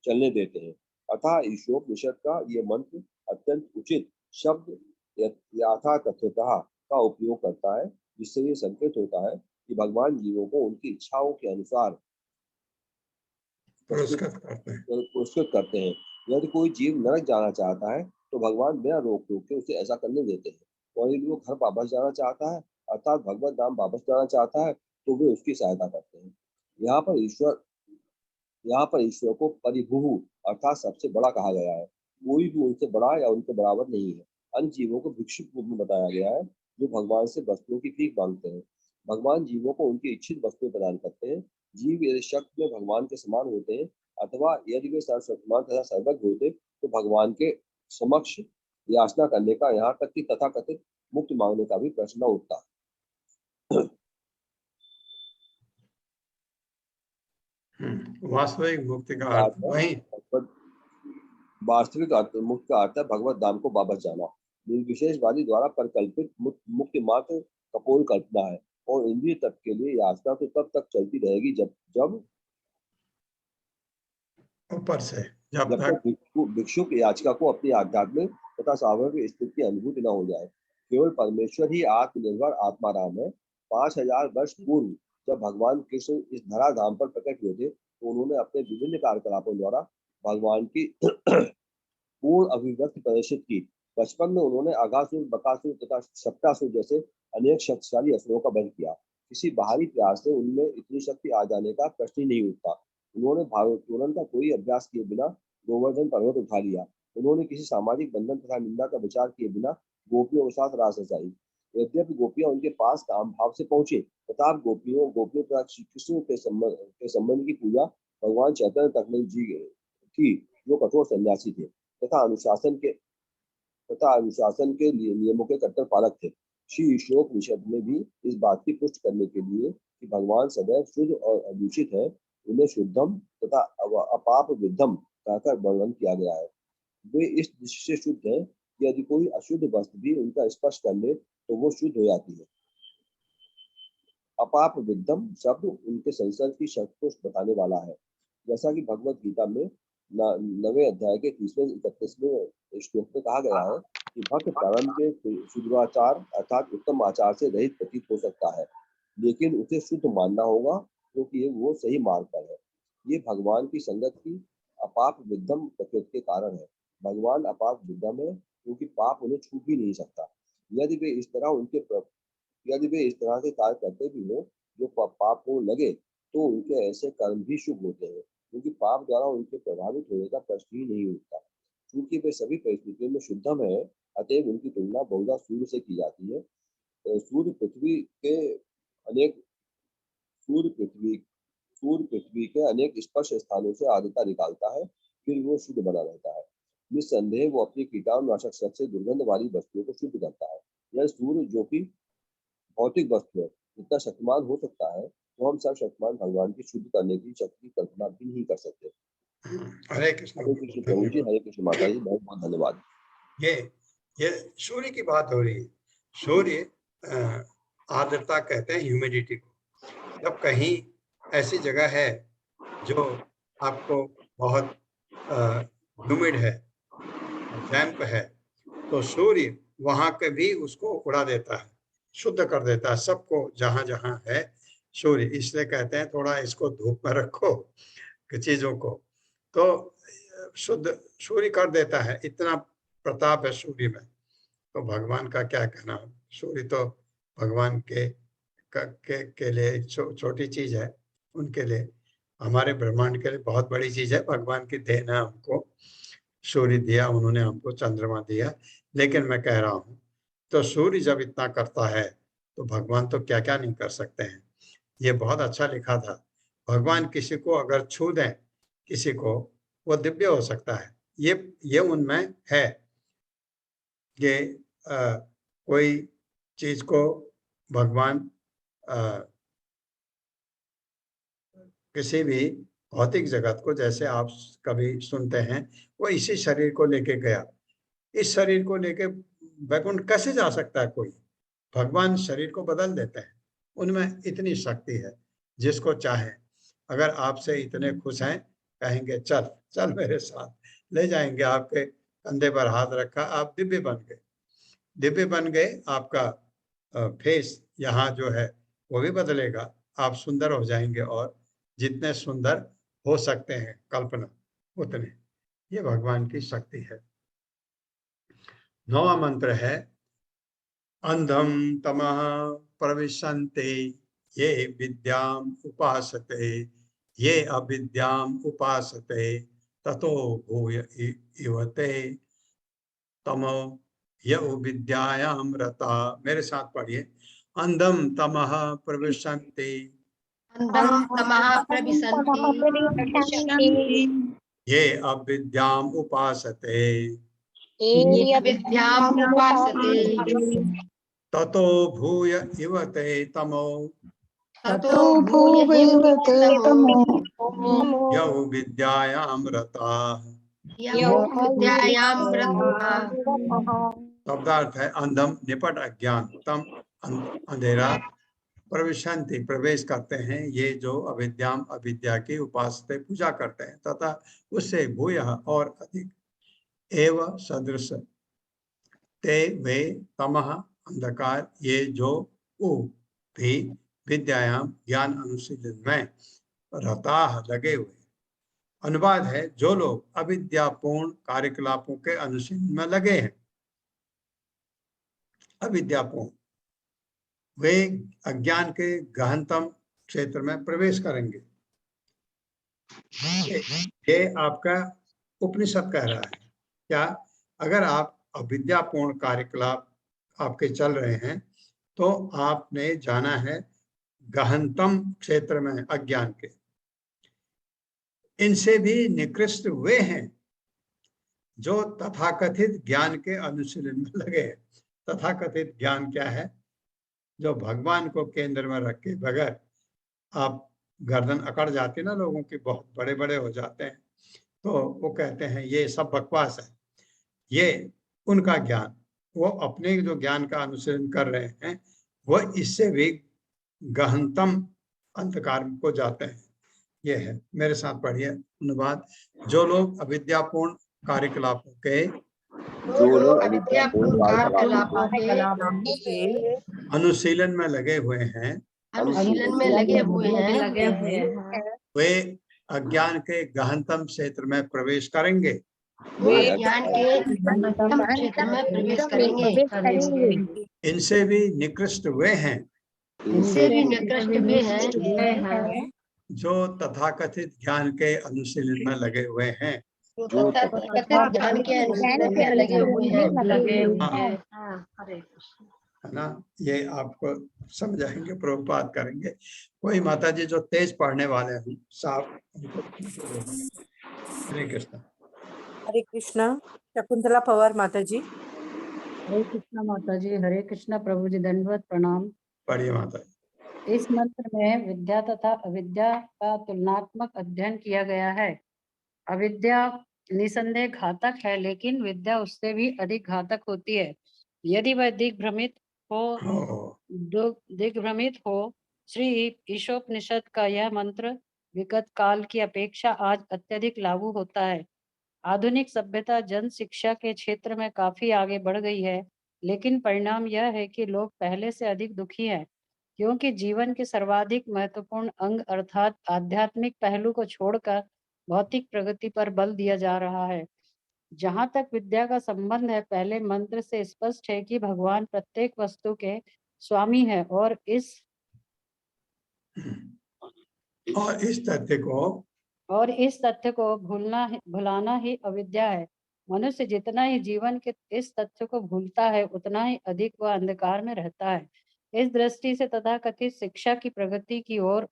चलने देते हैं। अतः ईशोपनिषद का ये मंत्र अत्यंत उचित शब्द यथा तथ्यतः का उपयोग करता है, जिससे ये संकेत होता है कि भगवान जीवों को उनकी इच्छाओं के अनुसार पुरस्कृत करते हैं। यदि कोई जीव नरक जाना चाहता है तो भगवान बिना रोक टोक के उसे ऐसा करने देते हैं, और यदि वो घर वापस जाना चाहता है अर्थात भगवत धाम वापस जाना चाहता है तो वे उसकी सहायता करते हैं। यहाँ पर ईश्वर को परिभू अर्थात सबसे बड़ा कहा गया है। कोई भी उनसे बड़ा या उनके बराबर नहीं है। अन्य जीवों को भिक्षुक रूप में बताया गया है जो भगवान से वस्तुओं की भीख मांगते हैं। भगवान जीवों को उनकी इच्छित वस्तुएं प्रदान करते हैं। जीव यदि शक्ति में भगवान के समान होते हैं अथवा यदि वे सर्वशक्तिमान तथा सर्वज्ञ होते तो भगवान के समक्ष याचना करने का, यहाँ तक कि तथाकथित मुक्ति मांगने का भी प्रश्न न उठता। वास्तविक मुक्ति का अर्थ वही, वास्तविक मुक्ति का अर्थ है भगवत धाम को वापस जाना। निर्विशेषवादी द्वारा परिकल्पित मुक्ति मात्र कपोल कल्पना है, और इंद्रिय तत्व के लिए याचना तो तब तक चलती रहेगी जब ऊपर से जब तक भिक्षुक याचिका को अपनी आध्यात्मिक तथा स्वाभाविक स्थिति की अनुभूति न हो जाए। केवल परमेश्वर ही आत्मनिर्भर आत्माराम है। 5000 वर्ष पूर्व जब भगवान कृष्ण इस धराधाम पर प्रकट हुए थे तो उन्होंने अपने विभिन्न कार्यकलापों द्वारा भगवान की पूर्ण अभिव्यक्ति प्रदर्शित की। बचपन में उन्होंने अघासुर, बकासुर तथा शक्तासुर जैसे अनेक शक्तिशाली असुरों का वध किया। किसी बाहरी प्रयास से उनमें इतनी शक्ति आ जाने का प्रश्न ही नहीं उठता। उन्होंने भारोत्तोलन का कोई अभ्यास किए बिना गोवर्धन पर्वत उठा लिया। उन्होंने किसी सामाजिक बंधन तथा निंदा का विचार किए बिना गोपियों के साथ रास रचाई। यद्यपि गोपियां उनके पास काम भाव से पहुंचे तथा गोपियों तथा कृष्ण के संबंध की पूजा भगवान चैतन्य तकनीक जी की, जो कठोर सन्यासी थे तथा अनुशासन के लिए नियमों के कट्टर पालक थे। श्री ईशोपनिषद में भी इस बात की पुष्टि करने के लिए कि भगवान सदैव शुद्ध और अदूषित है, उन्हें शुद्धम तथा अपाप विद्धम कहकर वर्णन किया गया है। वे इस दृष्टि से शुद्ध है कि यदि कोई अशुद्ध वस्तु भी उनका स्पर्श कर ले तो वो शुद्ध हो जाती है। अपाप विद्धम शब्द उनके संसर्ग की शक्ति को बताने वाला है। जैसा कि भगवत गीता में 9वें अध्याय के 30वें-31वें श्लोक में कहा गया है कि भक्त प्रारंभ के शुद्धाचार अर्थात उत्तम आचार से रहित प्रतीत हो सकता है, लेकिन उसे शुद्ध मानना होगा क्योंकि वो सही मार्ग पर है। ये भगवान की संगत की अपाप विद्धम प्रकृति के कारण है। भगवान अपाप विद्धम है क्योंकि पाप उन्हें छू भी नहीं सकता। यदि वे इस तरह से कार्य करते भी हो जो पाप को लगे तो उनके ऐसे कर्म भी शुभ होते हैं, क्योंकि पाप द्वारा उनके प्रभावित होने का प्रश्न ही नहीं उठता। क्योंकि वे सभी परिस्थितियों में शुद्धम है, अतएव उनकी तुलना बहुधा सूर्य से की जाती है। सूर्य पृथ्वी के अनेक स्पर्श स्थानों से आर्द्रता निकालता है, फिर वो शुद्ध बना रहता है। निस्संदेह वो अपनी कीटाणुनाशक शक्ति से दुर्गंध वाली वस्तुओं को शुद्ध करता है। यह सूर्य जो कि भौतिक वस्तु है इतना शक्तिमान हो सकता है तो हम सर्वशक्तिमान भगवान की शुद्ध करने की शक्ति कल्पना भी नहीं कर सकते। हरे कृष्ण प्रभु जी, हरे कृष्ण माता जी, बहुत बहुत धन्यवाद। ये सूर्य की बात हो रही है। सूर्य आर्द्रता कहते हैं ह्यूमिडिटी को। जब कहीं ऐसी जगह है जो आपको बहुत ह्यूमिड है, डैम्प है, तो सूर्य वहां के भी उसको उड़ा देता है, शुद्ध कर देता है सबको जहां जहां है सूर्य। इसलिए कहते हैं थोड़ा इसको धूप में रखो चीजों को, तो शुद्ध सूर्य कर देता है। इतना प्रताप है सूर्य में, तो भगवान का क्या कहना। सूर्य तो भगवान के लिए छोटी चीज है, उनके लिए, हमारे ब्रह्मांड के लिए बहुत बड़ी चीज है। भगवान की देन है, हमको सूर्य दिया, उन्होंने हमको चंद्रमा दिया। लेकिन मैं कह रहा हूँ, तो सूर्य जब इतना करता है तो भगवान तो क्या क्या नहीं कर सकते हैं। ये बहुत अच्छा लिखा था, भगवान किसी को अगर छू दें किसी को, वो दिव्य हो सकता है। ये उनमें है कि कोई चीज को भगवान किसी भी भौतिक जगत को, जैसे आप कभी सुनते हैं, वो इसी शरीर को लेके गया। इस शरीर को लेके वैकुंठ कैसे जा सकता है कोई? भगवान शरीर को बदल देते हैं, उनमें इतनी शक्ति है। जिसको चाहे, अगर आपसे इतने खुश हैं, कहेंगे चल चल मेरे साथ, ले जाएंगे, आपके कंधे पर हाथ रखा, आप दिव्य बन गए। दिव्य बन गए, आपका फेस यहाँ जो है वो भी बदलेगा, आप सुंदर हो जाएंगे, और जितने सुंदर हो सकते हैं कल्पना उतने। ये भगवान की शक्ति है। 9वां मंत्र है अंधम तमः प्रविशन्ते ये विद्याम उपासते ये अविद्याम उपासते ततो भूय इवते तमो य विद्यायाम रता। मेरे साथ पढ़िए। अंधम तमः प्रविशन्ते अंधम तमः प्रविशन्ति ये अविद्याम उपासते ये विद्याम उपासते ततो भूय इवते तमो ततो भूय तमो यौ विद्यायाम रताः। विद्यायां रताः। शब्दार्थ है अंधम निपट अज्ञान, तम अंधेरा, प्रविशन्ति प्रवेश करते हैं ये जो अविद्याम अविद्या की उपासते पूजा करते हैं, तथा उससे भूयः और अधिक, एव सदृश, ते वे तमः अंधकार, ये जो उ भी विद्यायाम ज्ञान अनुशीलन में रताः लगे हुए। अनुवाद है जो लोग अविद्यापूर्ण कार्यकलापों के अनुशीलन में लगे हैं, अविद्यापूर्ण, वे अज्ञान के गहनतम क्षेत्र में प्रवेश करेंगे। ये आपका उपनिषद कह रहा है। क्या? अगर आप अविद्यापूर्ण कार्यकलाप आपके चल रहे हैं, तो आपने जाना है गहनतम क्षेत्र में अज्ञान के। इनसे भी निकृष्ट वे हैं जो तथाकथित ज्ञान के अनुशीलन में लगे हैं। तथाकथित ज्ञान क्या है? जो भगवान को केंद्र में रख के बगैर, आप गर्दन अकड़ जाती ना लोगों की, बहुत बड़े बड़े हो जाते हैं, तो वो कहते हैं ये सब बकवास है। ये उनका ज्ञान, वो अपने जो ज्ञान का अनुसरण कर रहे हैं, वो इससे भी गहनतम अंधकार को जाते हैं। ये है। मेरे साथ पढ़िए अनुवाद। जो लोग अविद्यापूर्ण कार्यकलापों के अनुशीलन में लगे हुए हैं, वे अज्ञान के गहनतम क्षेत्र में प्रवेश करेंगे। इनसे भी निकृष्ट वे हैं जो तथाकथित ज्ञान के अनुशीलन में लगे हुए हैं। है ना? ये आपको समझाएंगे, प्रभुपाद करेंगे। कोई माता जी जो तेज पढ़ने वाले हैं, साफ। हरे कृष्ण। हरे कृष्णा। शकुंतला पवार माता जी। हरे कृष्णा माता जी। हरे कृष्णा प्रभु जी, दंडवत प्रणाम। पढ़िए माता जी। इस मंत्र में विद्या तथा अविद्या का तुलनात्मक अध्ययन किया गया है। अविद्या निसंदेह घातक है, लेकिन विद्या उससे भी अधिक घातक होती है यदि वह दिग्भ्रमित हो। श्री ईशोपनिषद का यह मंत्र विगत काल की अपेक्षा आज अत्यधिक लागू होता है। आधुनिक सभ्यता जन शिक्षा के क्षेत्र में काफी आगे बढ़ गई है, लेकिन परिणाम यह है कि लोग पहले से अधिक दुखी हैं, क्योंकि जीवन के सर्वाधिक महत्वपूर्ण अंग अर्थात आध्यात्मिक पहलू को छोड़कर भौतिक प्रगति पर बल दिया जा रहा है। जहाँ तक विद्या का संबंध है, पहले मंत्र से स्पष्ट है कि भगवान प्रत्येक वस्तु के स्वामी है, और इस तथ्य को भुलाना ही अविद्या है। मनुष्य जितना ही जीवन के इस तथ्य को भूलता है, उतना ही अधिक वह अंधकार में रहता है। इस दृष्टि से तथाकथित शिक्षा की प्रगति की ओर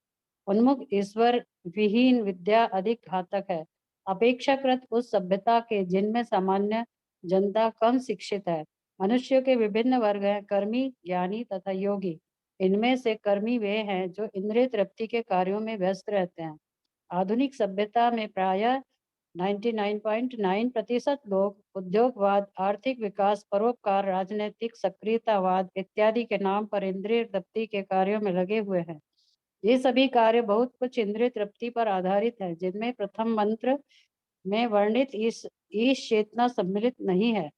उन्मुख ईश्वर विहीन विद्या अधिक घातक है, अपेक्षाकृत उस सभ्यता के जिनमें सामान्य जनता कम शिक्षित है। मनुष्यों के विभिन्न वर्ग हैं, कर्मी, ज्ञानी तथा योगी। इनमें से कर्मी वे हैं जो इंद्रिय तृप्ति के कार्यों में व्यस्त रहते हैं। आधुनिक सभ्यता में प्रायः 99.9% लोग उद्योगवाद, आर्थिक विकास, परोपकार, राजनीतिक सक्रियतावाद इत्यादि के नाम पर इंद्रिय तृप्ति के कार्यों में लगे हुए हैं। ये सभी कार्य बहुत कुछ इंद्रिय तृप्ति पर आधारित है, जिनमें प्रथम मंत्र में वर्णित ईश चेतना सम्मिलित नहीं है।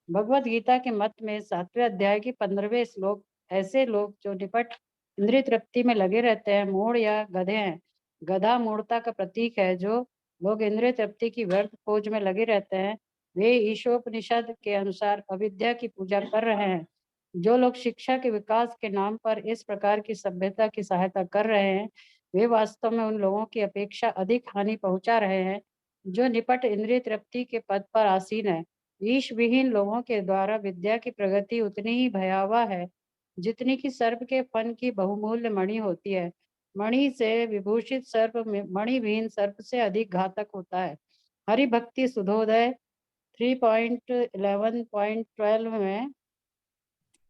भगवत गीता के मत में 7वें अध्याय की 15वें श्लोक ऐसे लोग जो निपट इंद्रिय तृप्ति में लगे रहते हैं, मूढ़ या गधे हैं। गधा मूढ़ता का प्रतीक है। जो लोग इंद्रिय तृप्ति की व्यर्थ खोज में लगे रहते हैं, वे ईशोपनिषद के अनुसार अविद्या की पूजा कर रहे हैं। जो लोग शिक्षा के विकास के नाम पर इस प्रकार की सभ्यता की सहायता कर रहे हैं, वे वास्तव में उन लोगों की अपेक्षा अधिक हानि पहुंचा रहे हैं जो निपट इंद्रिय तृप्ति के पद पर आसीन है। ईश विहीन लोगों के द्वारा विद्या की प्रगति उतनी ही भयावह है जितनी कि सर्प के फन की बहुमूल्य मणि होती है। मणि से विभूषित सर्प मणि विहीन सर्प से अधिक घातक होता है। हरि भक्ति सुधोदय 3.11.12 में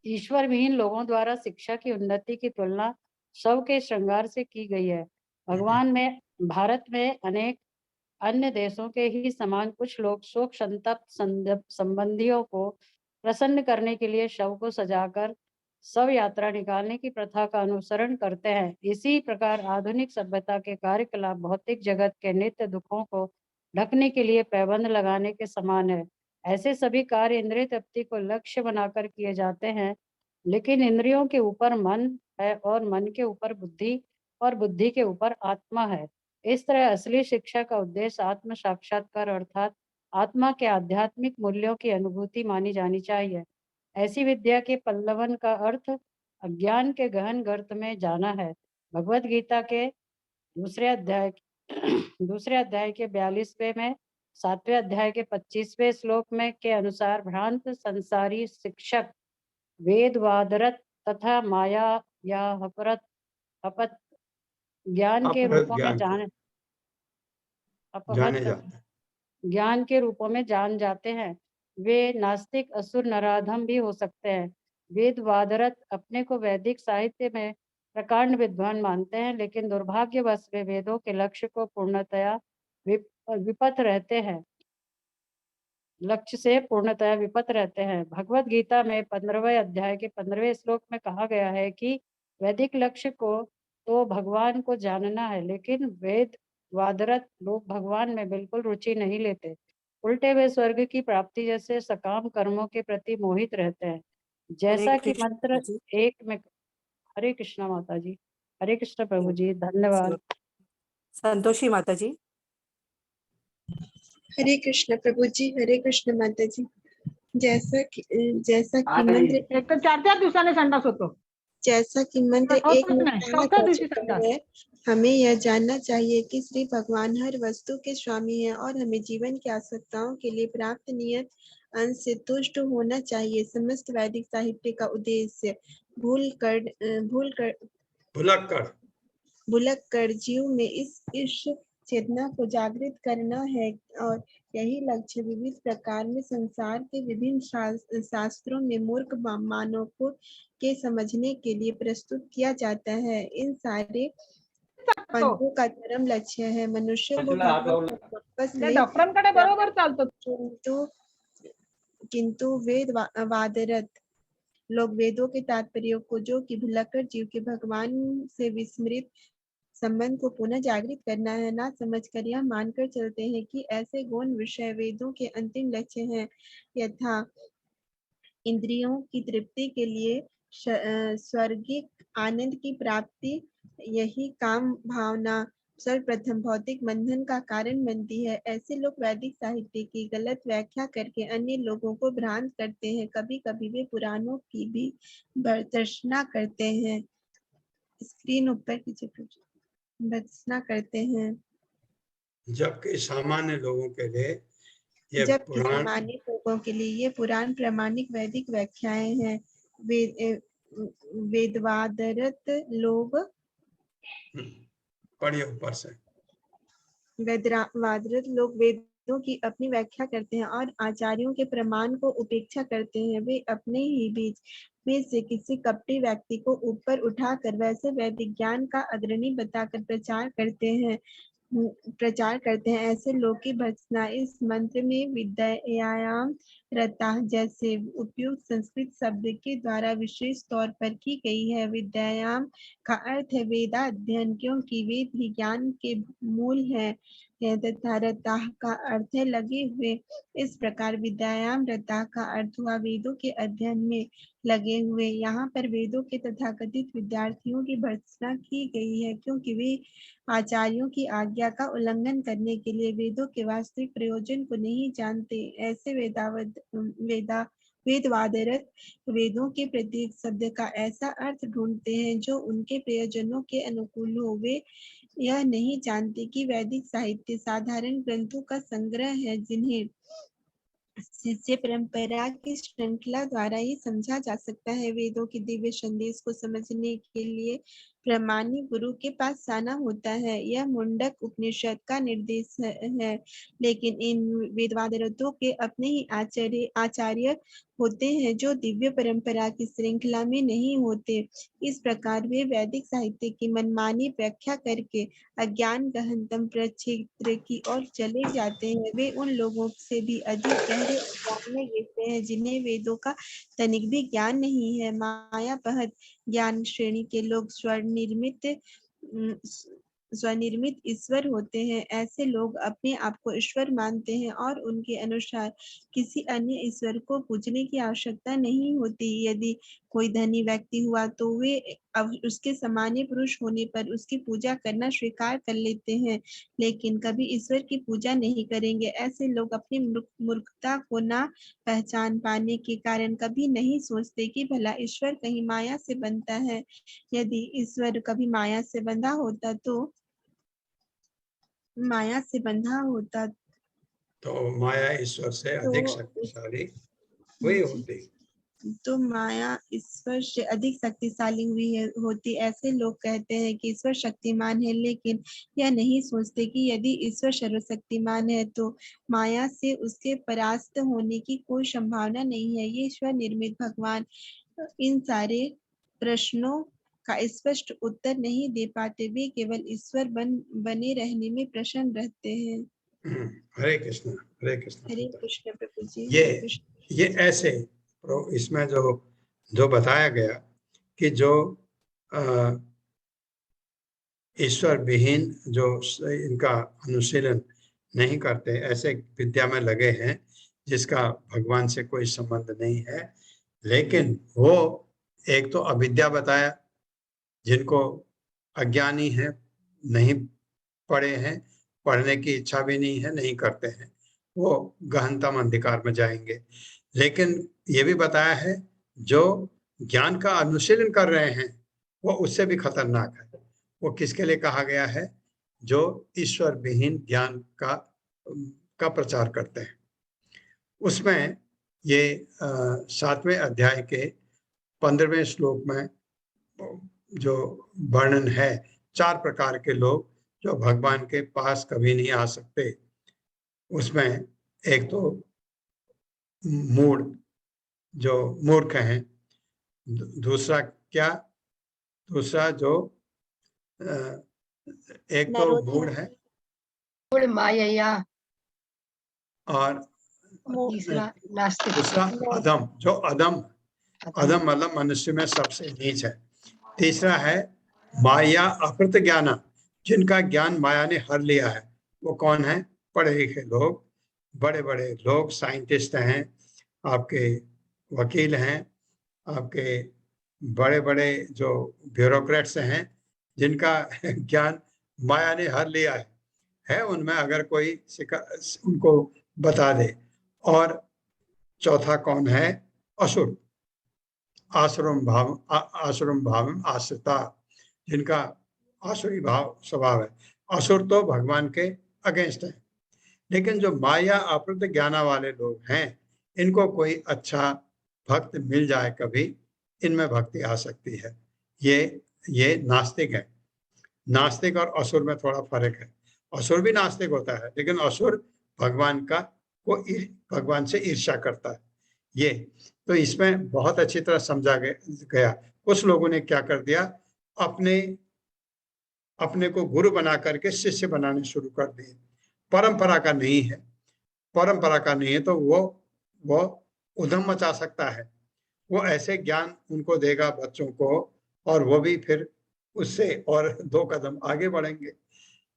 ईश्वर विहीन लोगों द्वारा शिक्षा की उन्नति की तुलना शव के श्रृंगार से की गई है। भगवान में भारत में अनेक अन्य देशों के ही समान कुछ लोग शोक संतप्त संबंधियों को प्रसन्न करने के लिए शव को सजाकर शव यात्रा निकालने की प्रथा का अनुसरण करते हैं। इसी प्रकार आधुनिक सभ्यता के कार्यकलाप भौतिक जगत के नित्य दुखों को ढकने के लिए पैबंद लगाने के समान है। ऐसे सभी कार्य इंद्रिय तृप्ति को लक्ष्य बनाकर किए जाते हैं, लेकिन इंद्रियों के ऊपर मन है और मन के ऊपर बुद्धि और बुद्धि के ऊपर आत्मा है। इस तरह असली शिक्षा का उद्देश्य आत्म साक्षात्कार अर्थात आत्मा के आध्यात्मिक मूल्यों की अनुभूति मानी जानी चाहिए। ऐसी विद्या के पल्लवन का अर्थ अज्ञान के गहन गर्त में जाना है। भगवत गीता के दूसरे अध्याय के 42वें में 7वें अध्याय के 25वें श्लोक में के अनुसार भ्रांत संसारी शिक्षक वेद वादरत तथा माया या अपत ज्ञान के रूपों में जाने जाते हैं। ज्ञान के रूपों में जान जाते हैं। वे नास्तिक, असुर, नराधम भी हो सकते हैं। वेद वादरत अपने को वैदिक साहित्य में प्रकांड विद्वान मानते हैं, लेकिन दुर्भाग्यवश वे वेदों के लक्ष्य को पूर्णतया विपथ रहते हैं। लक्ष्य से पूर्णतया विपथ रहते हैं। भगवत गीता में 15वें अध्याय के 15वें श्लोक में कहा गया है कि वैदिक लक्ष्य को तो भगवान को जानना है, लेकिन वेद वादरत लोग भगवान में बिल्कुल रुचि नहीं लेते। उल्टे वे स्वर्ग की प्राप्ति जैसे सकाम कर्मों के प्रति मोहित रहते हैं। जैसा कि मंत्र 1 में हरे कृष्णा माता जी, हरे कृष्ण प्रभु जी, धन्यवाद। संतोषी माता जी। हरे कृष्ण प्रभु जी, हरे कृष्ण माता जी। जैसा कि मंत्र एक तर 4 दिवसाने संडास होतो। जैसा कि मंत्र एक में कहना जा चुका है, हमें यह जानना चाहिए कि श्री भगवान हर वस्तु के स्वामी हैं और हमें जीवन की आवश्यकताओं के लिए प्राप्त नियत अंश से तुष्ट होना चाहिए। समस्त वैदिक साहित्य का उद्देश्य भुलक कर जीव में इस चेतना को जागृत करना है और यही लक्ष्य विविध प्रकार में संसार के विभिन्न शास्त्रों में मूर्ख मानवों के समझने के लिए प्रस्तुत किया जाता है। इन सारे पंथों का चरम लक्ष्य है मनुष्य को वापस ले, किंतु वेद वादरत लोग वेदों के तात्पर्य को, जो कि भुलक्कड़ जीव के भगवान से विस्मृत संबंध को पुनः जागृत करना है, ना समझकर यह मानकर चलते हैं कि ऐसे गौण विषय वेदों के अंतिम लक्ष्य हैं। यथा इंद्रियों की तृप्ति के लिए स्वर्गिक आनंद की प्राप्ति, यही काम भावना सर्वप्रथम भौतिक बंधन का कारण बनती है। ऐसे लोग वैदिक साहित्य की गलत व्याख्या करके अन्य लोगों को भ्रांत करते हैं। कभी कभी वे पुराणों की भी भर्त्सना करते हैं। स्क्रीन ऊपर कीजिए। भर्त्सना करते हैं, जबकि सामान्य लोगों के लिए ये पुराण प्रामाणिक वैदिक व्याख्याएं हैं। वेदवादरत लोग पढ़िए ऊपर से। वेदवादरत लोग वेद वेदों की अपनी व्याख्या करते हैं और आचार्यों के प्रमाण को उपेक्षा करते हैं। वे अपने ही बीच में से किसी कपटी व्यक्ति को ऊपर उठाकर वैसे वैदिक ज्ञान का अग्रणी बताकर प्रचार करते हैं। ऐसे लोग की भर्त्सना इस मंत्र में विद्यायाम रता जैसे उपयुक्त संस्कृत शब्द के द्वारा विशेष तौर पर की गई है। विद्यायाम का अर्थ है वेदाध्ययन, क्योंकि वेद ही ज्ञान के मूल है तथा रता का अर्थ है लगे हुए। इस प्रकार विद्यायाम रता का अर्थ हुआ वेदों के अध्ययन में लगे हुए। यहाँ पर वेदों के तथाकथित विद्यार्थियों की भर्त्सना की गई है, क्योंकि वे आचार्यों की आज्ञा का उल्लंघन करने के लिए वेदों के वास्तविक प्रयोजन को नहीं जानते। ऐसे वेदवादरत वेदों के प्रत्येक शब्द का ऐसा अर्थ ढूंढते हैं जो उनके प्रयोजनों के अनुकूल हो। वे यह नहीं जानते कि वैदिक साहित्य साधारण ग्रंथों का संग्रह है जिन्हें शिष्य परंपरा की श्रृंखला द्वारा ही समझा जा सकता है। वेदों के दिव्य संदेश को समझने के लिए प्रमाणी गुरु के पास जाना होता है। यह मुंडक उपनिषद का निर्देश है, लेकिन इन वेदवादरतों के अपने ही आचार्य होते हैं जो दिव्य परंपरा की श्रृंखला में नहीं होते। इस प्रकार वे वैदिक साहित्य की मनमानी व्याख्या करके अज्ञान गहनतम प्रक्षेत्र की ओर चले जाते हैं। वे उन लोगों से भी अधिक गहरे अज्ञान में गिरते हैं जिन्हें वेदों का तनिक भी ज्ञान नहीं है। मायापहत ज्ञान श्रेणी के लोग स्वनिर्मित ईश्वर होते हैं। ऐसे लोग अपने आप को ईश्वर मानते हैं और उनके अनुसार किसी अन्य ईश्वर को पूजने की आवश्यकता नहीं होती। यदि कोई धनी व्यक्ति हुआ तो वे उसके सामान्य पुरुष होने पर उसकी पूजा करना स्वीकार कर लेते हैं, लेकिन कभी ईश्वर की पूजा नहीं करेंगे। ऐसे लोग अपनी मूर्खता को ना पहचान पाने के कारण कभी नहीं सोचते कि भला ईश्वर कहीं माया से बनता है। यदि ईश्वर कभी माया से बंधा होता तो माया ईश्वर से अधिक शक्तिशाली हुई होती। तो माया ईश्वर से अधिक शक्तिशाली होती। ऐसे लोग कहते हैं कि ईश्वर शक्तिमान है, लेकिन यह नहीं सोचते कि यदि ईश्वर सर्वशक्तिमान है तो माया से उसके परास्त होने की कोई संभावना नहीं है। ये ईश्वर निर्मित भगवान इन सारे प्रश्नों का स्पष्ट उत्तर नहीं दे पाते। वे केवल ईश्वर बने रहने में प्रसन्न रहते हैं। हरे कृष्ण, हरे कृष्ण। हरे कृष्ण प्रभु जी। ये ऐसे इसमें जो बताया गया कि जो ईश्वर विहीन जो इनका अनुशीलन नहीं करते, ऐसे विद्या में लगे हैं जिसका भगवान से कोई संबंध नहीं है, लेकिन वो एक तो अविद्या बताया, जिनको अज्ञानी है, नहीं पढ़े हैं, पढ़ने की इच्छा भी नहीं है, नहीं करते हैं, वो गहनतम अंधकार में जाएंगे। लेकिन ये भी बताया है जो ज्ञान का अनुशीलन कर रहे हैं वो उससे भी खतरनाक है। वो किसके लिए कहा गया है? जो ईश्वर विहीन ज्ञान का प्रचार करते हैं। उसमें ये 7वें अध्याय के 15वें श्लोक में जो वर्णन है 4 प्रकार के लोग जो भगवान के पास कभी नहीं आ सकते। उसमें एक तो मूढ़, जो मूर्ख हैं, दूसरा जो एक तो मूढ़ है माया और तीसरा नास्तिक, दूसरा अधम, जो अधम मतलब मनुष्य में सबसे नीच है। तीसरा है माया अकृत ज्ञान, जिनका ज्ञान माया ने हर लिया है। वो कौन है? पढ़े लिखे लोग, बड़े बड़े लोग, साइंटिस्ट हैं, आपके वकील हैं, आपके बड़े बड़े जो ब्यूरोक्रेट्स हैं, जिनका ज्ञान माया ने हर लिया है उनमें अगर कोई उनको बता दे। और चौथा कौन है? असुर, आश्रम भाव आश्रिता, जिनका आसुरी भाव स्वभाव है। असुर तो भगवान के अगेंस्ट है। लेकिन जो माया अप्रत ज्ञाना वाले लोग हैं, इनको कोई अच्छा भक्त मिल जाए कभी, इनमें भक्ति आ सकती है। ये नास्तिक है। नास्तिक और असुर में थोड़ा फर्क है। असुर भी नास्तिक होता है, लेकिन असुर भगवान से ईर्ष्या करता है। ये तो इसमें बहुत अच्छी तरह समझा गया। कुछ लोगों ने क्या कर दिया, अपने को गुरु बना करके शिष्य बनाने शुरू कर दिए। परंपरा का नहीं है, परंपरा का नहीं है तो वो उधम मचा सकता है। वो ऐसे ज्ञान उनको देगा बच्चों को, और वो भी फिर उससे और 2 कदम आगे बढ़ेंगे।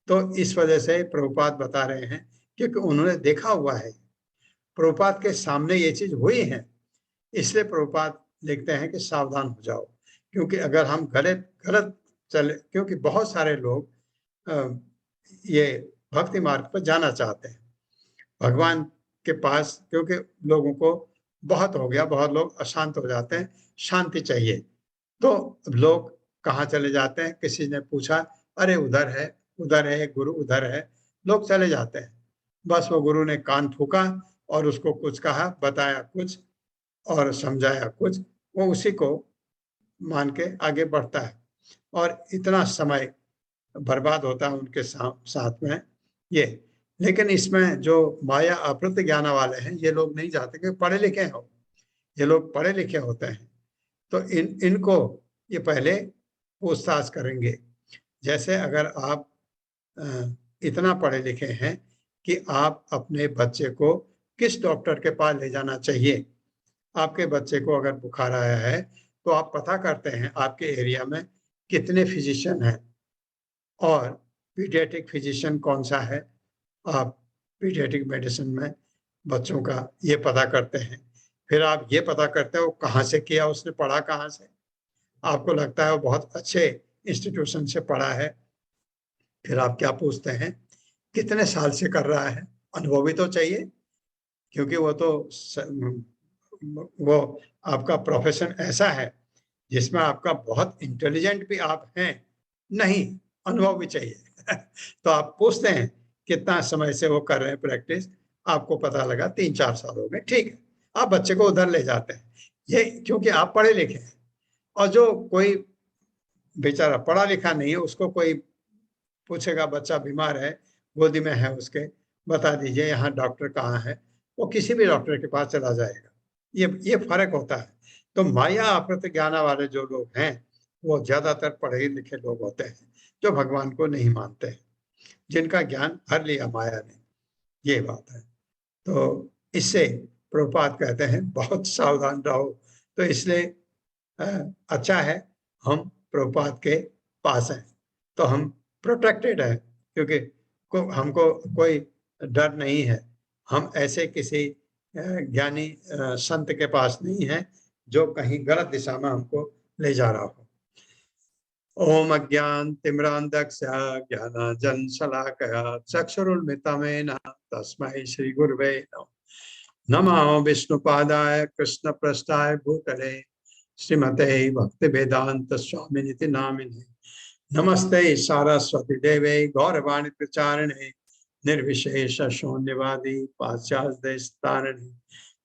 तो इस वजह से प्रभुपाद बता रहे हैं, क्योंकि उन्होंने देखा हुआ है, प्रभुपाद के सामने ये चीज हुई है, इसलिए प्रभुपाद लिखते हैं कि सावधान हो जाओ, क्योंकि अगर हम गलत चले, क्योंकि बहुत सारे लोग ये भक्ति मार्ग पर जाना चाहते हैं भगवान के पास, क्योंकि लोगों को बहुत हो गया, बहुत लोग अशांत हो जाते हैं, शांति चाहिए। तो लोग कहाँ चले जाते हैं, किसी ने पूछा, अरे उधर है गुरु, उधर है, लोग चले जाते हैं। बस वो गुरु ने कान फूका और उसको कुछ कहा, बताया कुछ और समझाया कुछ, वो उसी को मान के आगे बढ़ता है, और इतना समय बर्बाद होता है उनके साथ में ये। लेकिन इसमें जो माया अप्रत ज्ञान वाले हैं, ये लोग नहीं चाहते कि पढ़े लिखे हो, ये लोग पढ़े लिखे होते हैं, तो इनको ये पहले पूछताछ करेंगे। जैसे अगर आप इतना पढ़े लिखे हैं कि आप अपने बच्चे को किस डॉक्टर के पास ले जाना चाहिए, आपके बच्चे को अगर बुखार आया है तो आप पता करते हैं आपके एरिया में कितने फिजिशियन हैं और पीडियाट्रिक फिजिशियन कौन सा है, आप पीडियाट्रिक मेडिसिन में बच्चों का ये पता करते हैं। फिर आप ये पता करते हो कहाँ से किया, उसने पढ़ा कहाँ से, आपको लगता है वो बहुत अच्छे इंस्टीट्यूशन से पढ़ा है। फिर आप क्या पूछते हैं, कितने साल से कर रहा है, अनुभव भी तो चाहिए, क्योंकि वो आपका प्रोफेशन ऐसा है जिसमें आपका बहुत इंटेलिजेंट भी आप हैं, नहीं अनुभव भी चाहिए। तो आप पूछते हैं कितना समय से वो कर रहे हैं प्रैक्टिस, आपको पता लगा 3-4 साल हो गए, ठीक है, आप बच्चे को उधर ले जाते हैं। ये क्योंकि आप पढ़े लिखे हैं, और जो कोई बेचारा पढ़ा लिखा नहीं है, उसको कोई पूछेगा, बच्चा बीमार है, गोदी में है उसके, बता दीजिए यहाँ डॉक्टर कहाँ है, वो किसी भी डॉक्टर के पास चला जाएगा। ये फर्क होता है। तो माया अप्रत ज्ञान वाले जो लोग हैं, वो ज्यादातर पढ़े लिखे लोग होते हैं, जो भगवान को नहीं मानते हैं, जिनका ज्ञान हर लिया माया ने, ये बात है। तो इससे प्रभुपाद कहते हैं बहुत सावधान रहो। तो इसलिए अच्छा है हम प्रभुपाद के पास हैं, तो हम प्रोटेक्टेड है, क्योंकि हमको कोई डर नहीं है। हम ऐसे किसी ज्ञानी संत के पास नहीं है जो कहीं गलत दिशा में हमको ले जा रहा हो। ओम अज्ञान तिमिरांधस्य ज्ञानांजन शलाकया चक्षुरुन्मिलितं तस्मै श्री गुरुवे नमः। विष्णुपादाय कृष्णप्रस्थाय भूतले श्रीमते भक्तिवेदांत स्वामिनिति नामिने नमस्ते सारस्वती देवे गौरवाणी प्रचारिणे निर्विशेष शून्यवादी पाश्चात्य देशतारिणे।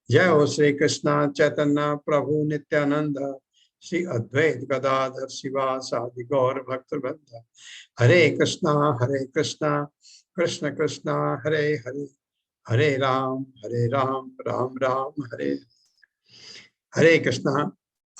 जय हो श्री कृष्ण चैतन्य प्रभु नित्यानंद श्री अद्वैत गदाधर शिवासादि गौर भक्तवृंद। हरे कृष्णा कृष्ण कृष्ण हरे हरे, हरे राम राम राम हरे हरे कृष्णा।